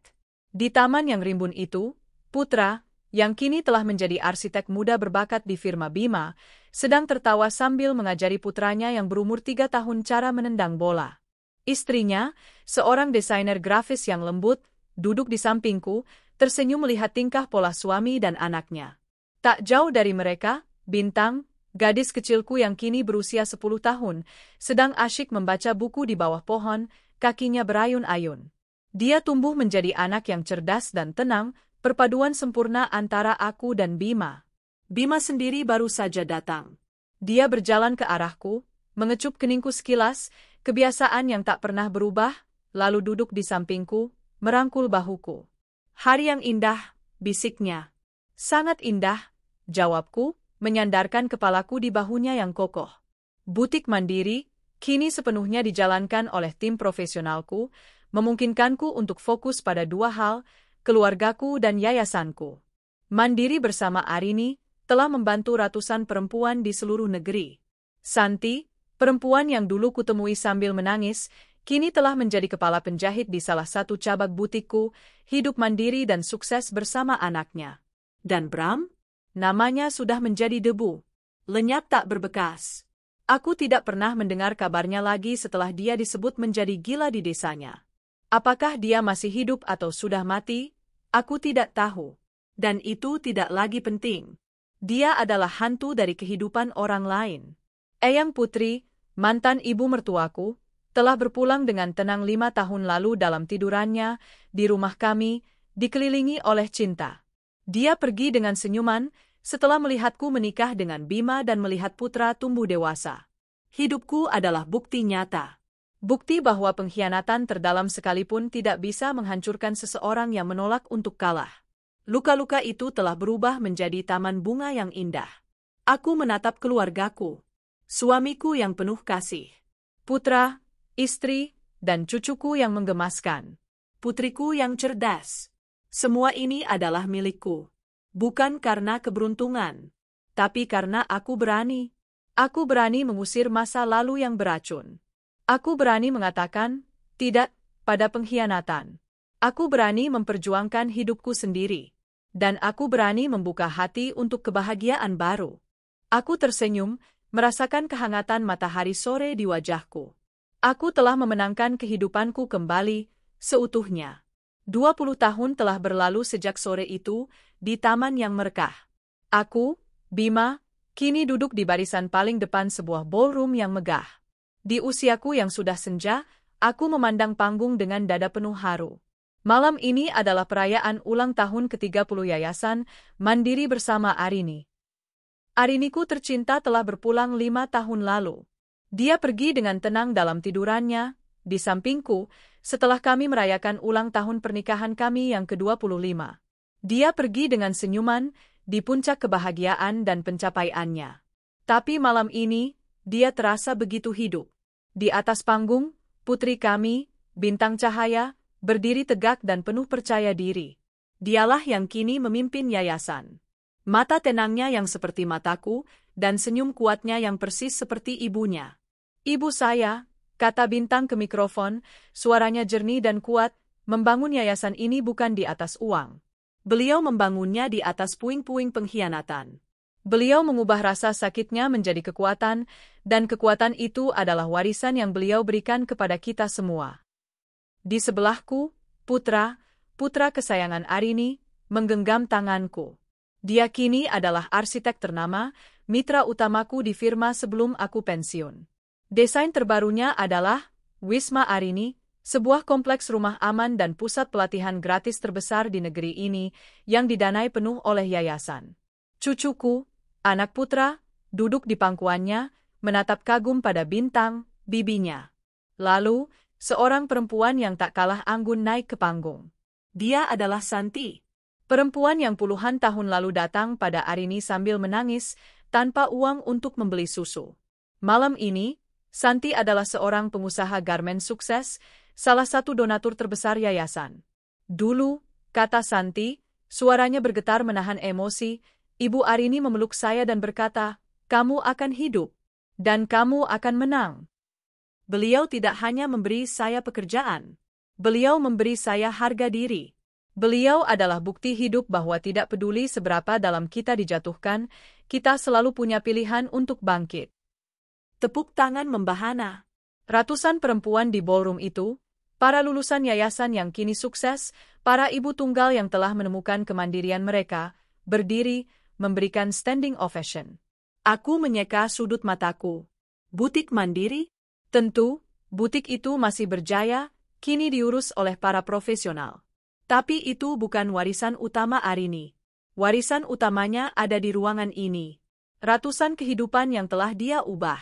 Di taman yang rimbun itu, putra, yang kini telah menjadi arsitek muda berbakat di firma Bima, sedang tertawa sambil mengajari putranya yang berumur 3 tahun cara menendang bola. Istrinya, seorang desainer grafis yang lembut, duduk di sampingku, tersenyum melihat tingkah pola suami dan anaknya. Tak jauh dari mereka, Bintang, gadis kecilku yang kini berusia 10 tahun, sedang asyik membaca buku di bawah pohon, kakinya berayun-ayun. Dia tumbuh menjadi anak yang cerdas dan tenang, perpaduan sempurna antara aku dan Bima. Bima sendiri baru saja datang. Dia berjalan ke arahku, mengecup keningku sekilas, kebiasaan yang tak pernah berubah, lalu duduk di sampingku, merangkul bahuku. Hari yang indah, bisiknya. Sangat indah, jawabku, menyandarkan kepalaku di bahunya yang kokoh. Butik mandiri, kini sepenuhnya dijalankan oleh tim profesionalku, memungkinkanku untuk fokus pada 2 hal, keluargaku dan yayasanku. Mandiri bersama Arini, telah membantu ratusan perempuan di seluruh negeri. Santi, perempuan yang dulu kutemui sambil menangis, kini telah menjadi kepala penjahit di salah satu cabang butikku, hidup mandiri dan sukses bersama anaknya. Dan Bram? Namanya sudah menjadi debu. Lenyap tak berbekas. Aku tidak pernah mendengar kabarnya lagi setelah dia disebut menjadi gila di desanya. Apakah dia masih hidup atau sudah mati? Aku tidak tahu. Dan itu tidak lagi penting. Dia adalah hantu dari kehidupan orang lain. Eyang Putri, mantan ibu mertuaku, telah berpulang dengan tenang 5 tahun lalu dalam tidurannya, di rumah kami, dikelilingi oleh cinta. Dia pergi dengan senyuman, setelah melihatku menikah dengan Bima dan melihat putra tumbuh dewasa. Hidupku adalah bukti nyata. Bukti bahwa pengkhianatan terdalam sekalipun tidak bisa menghancurkan seseorang yang menolak untuk kalah. Luka-luka itu telah berubah menjadi taman bunga yang indah. Aku menatap keluargaku. Suamiku yang penuh kasih. Putra, istri, dan cucuku yang menggemaskan. Putriku yang cerdas. Semua ini adalah milikku. Bukan karena keberuntungan, tapi karena aku berani. Aku berani mengusir masa lalu yang beracun. Aku berani mengatakan, Tidak pada pengkhianatan. Aku berani memperjuangkan hidupku sendiri. Dan aku berani membuka hati untuk kebahagiaan baru. Aku tersenyum, merasakan kehangatan matahari sore di wajahku. Aku telah memenangkan kehidupanku kembali, seutuhnya. 20 tahun telah berlalu sejak sore itu, di taman yang merkah. Aku, Bima, kini duduk di barisan paling depan sebuah ballroom yang megah. Di usiaku yang sudah senja, aku memandang panggung dengan dada penuh haru. Malam ini adalah perayaan ulang tahun ke-30 Yayasan Mandiri bersama Arini. Ariniku tercinta telah berpulang 5 tahun lalu. Dia pergi dengan tenang dalam tidurannya, di sampingku, setelah kami merayakan ulang tahun pernikahan kami yang ke-25. Dia pergi dengan senyuman, di puncak kebahagiaan dan pencapaiannya. Tapi malam ini, dia terasa begitu hidup. Di atas panggung, putri kami, bintang cahaya, berdiri tegak dan penuh percaya diri. Dialah yang kini memimpin yayasan. Mata tenangnya yang seperti mataku, dan senyum kuatnya yang persis seperti ibunya. Ibu saya, kata Bintang ke mikrofon, suaranya jernih dan kuat, membangun yayasan ini bukan di atas uang. Beliau membangunnya di atas puing-puing pengkhianatan. Beliau mengubah rasa sakitnya menjadi kekuatan, dan kekuatan itu adalah warisan yang beliau berikan kepada kita semua. Di sebelahku, putra kesayangan Arini, menggenggam tanganku. Dia kini adalah arsitek ternama, mitra utamaku di firma sebelum aku pensiun. Desain terbarunya adalah Wisma Arini, sebuah kompleks rumah aman dan pusat pelatihan gratis terbesar di negeri ini yang didanai penuh oleh yayasan. Cucuku, anak putra, duduk di pangkuannya, menatap kagum pada Bintang, bibinya. Lalu, seorang perempuan yang tak kalah anggun naik ke panggung. Dia adalah Santi. Perempuan yang puluhan tahun lalu datang pada Arini sambil menangis, tanpa uang untuk membeli susu. Malam ini, Santi adalah seorang pengusaha garmen sukses, salah satu donatur terbesar yayasan. Dulu, kata Santi, suaranya bergetar menahan emosi, Ibu Arini memeluk saya dan berkata, kamu akan hidup, dan kamu akan menang. Beliau tidak hanya memberi saya pekerjaan, beliau memberi saya harga diri. Beliau adalah bukti hidup bahwa tidak peduli seberapa dalam kita dijatuhkan, kita selalu punya pilihan untuk bangkit. Tepuk tangan membahana. Ratusan perempuan di ballroom itu, para lulusan yayasan yang kini sukses, para ibu tunggal yang telah menemukan kemandirian mereka, berdiri, memberikan standing ovation. Aku menyeka sudut mataku. Butik Mandiri? Tentu, butik itu masih berjaya, kini diurus oleh para profesional. Tapi itu bukan warisan utama Arini. Warisan utamanya ada di ruangan ini. Ratusan kehidupan yang telah dia ubah.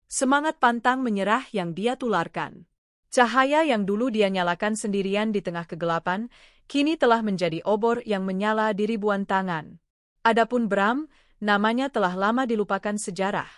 Semangat pantang menyerah yang dia tularkan. Cahaya yang dulu dia nyalakan sendirian di tengah kegelapan, kini telah menjadi obor yang menyala di ribuan tangan. Adapun Bram, namanya telah lama dilupakan sejarah.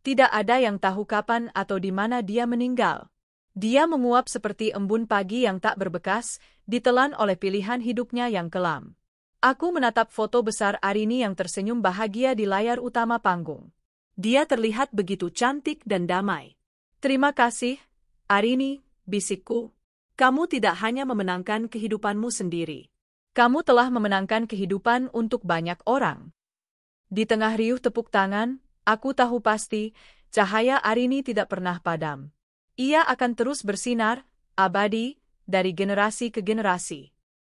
Tidak ada yang tahu kapan atau di mana dia meninggal. Dia menguap seperti embun pagi yang tak berbekas, ditelan oleh pilihan hidupnya yang kelam. Aku menatap foto besar Arini yang tersenyum bahagia di layar utama panggung. Dia terlihat begitu cantik dan damai. Terima kasih, Arini, bisikku. Kamu tidak hanya memenangkan kehidupanmu sendiri. Kamu telah memenangkan kehidupan untuk banyak orang. Di tengah riuh tepuk tangan, aku tahu pasti, cahaya Arini tidak pernah padam. Ia akan terus bersinar, abadi, dari generasi ke generasi.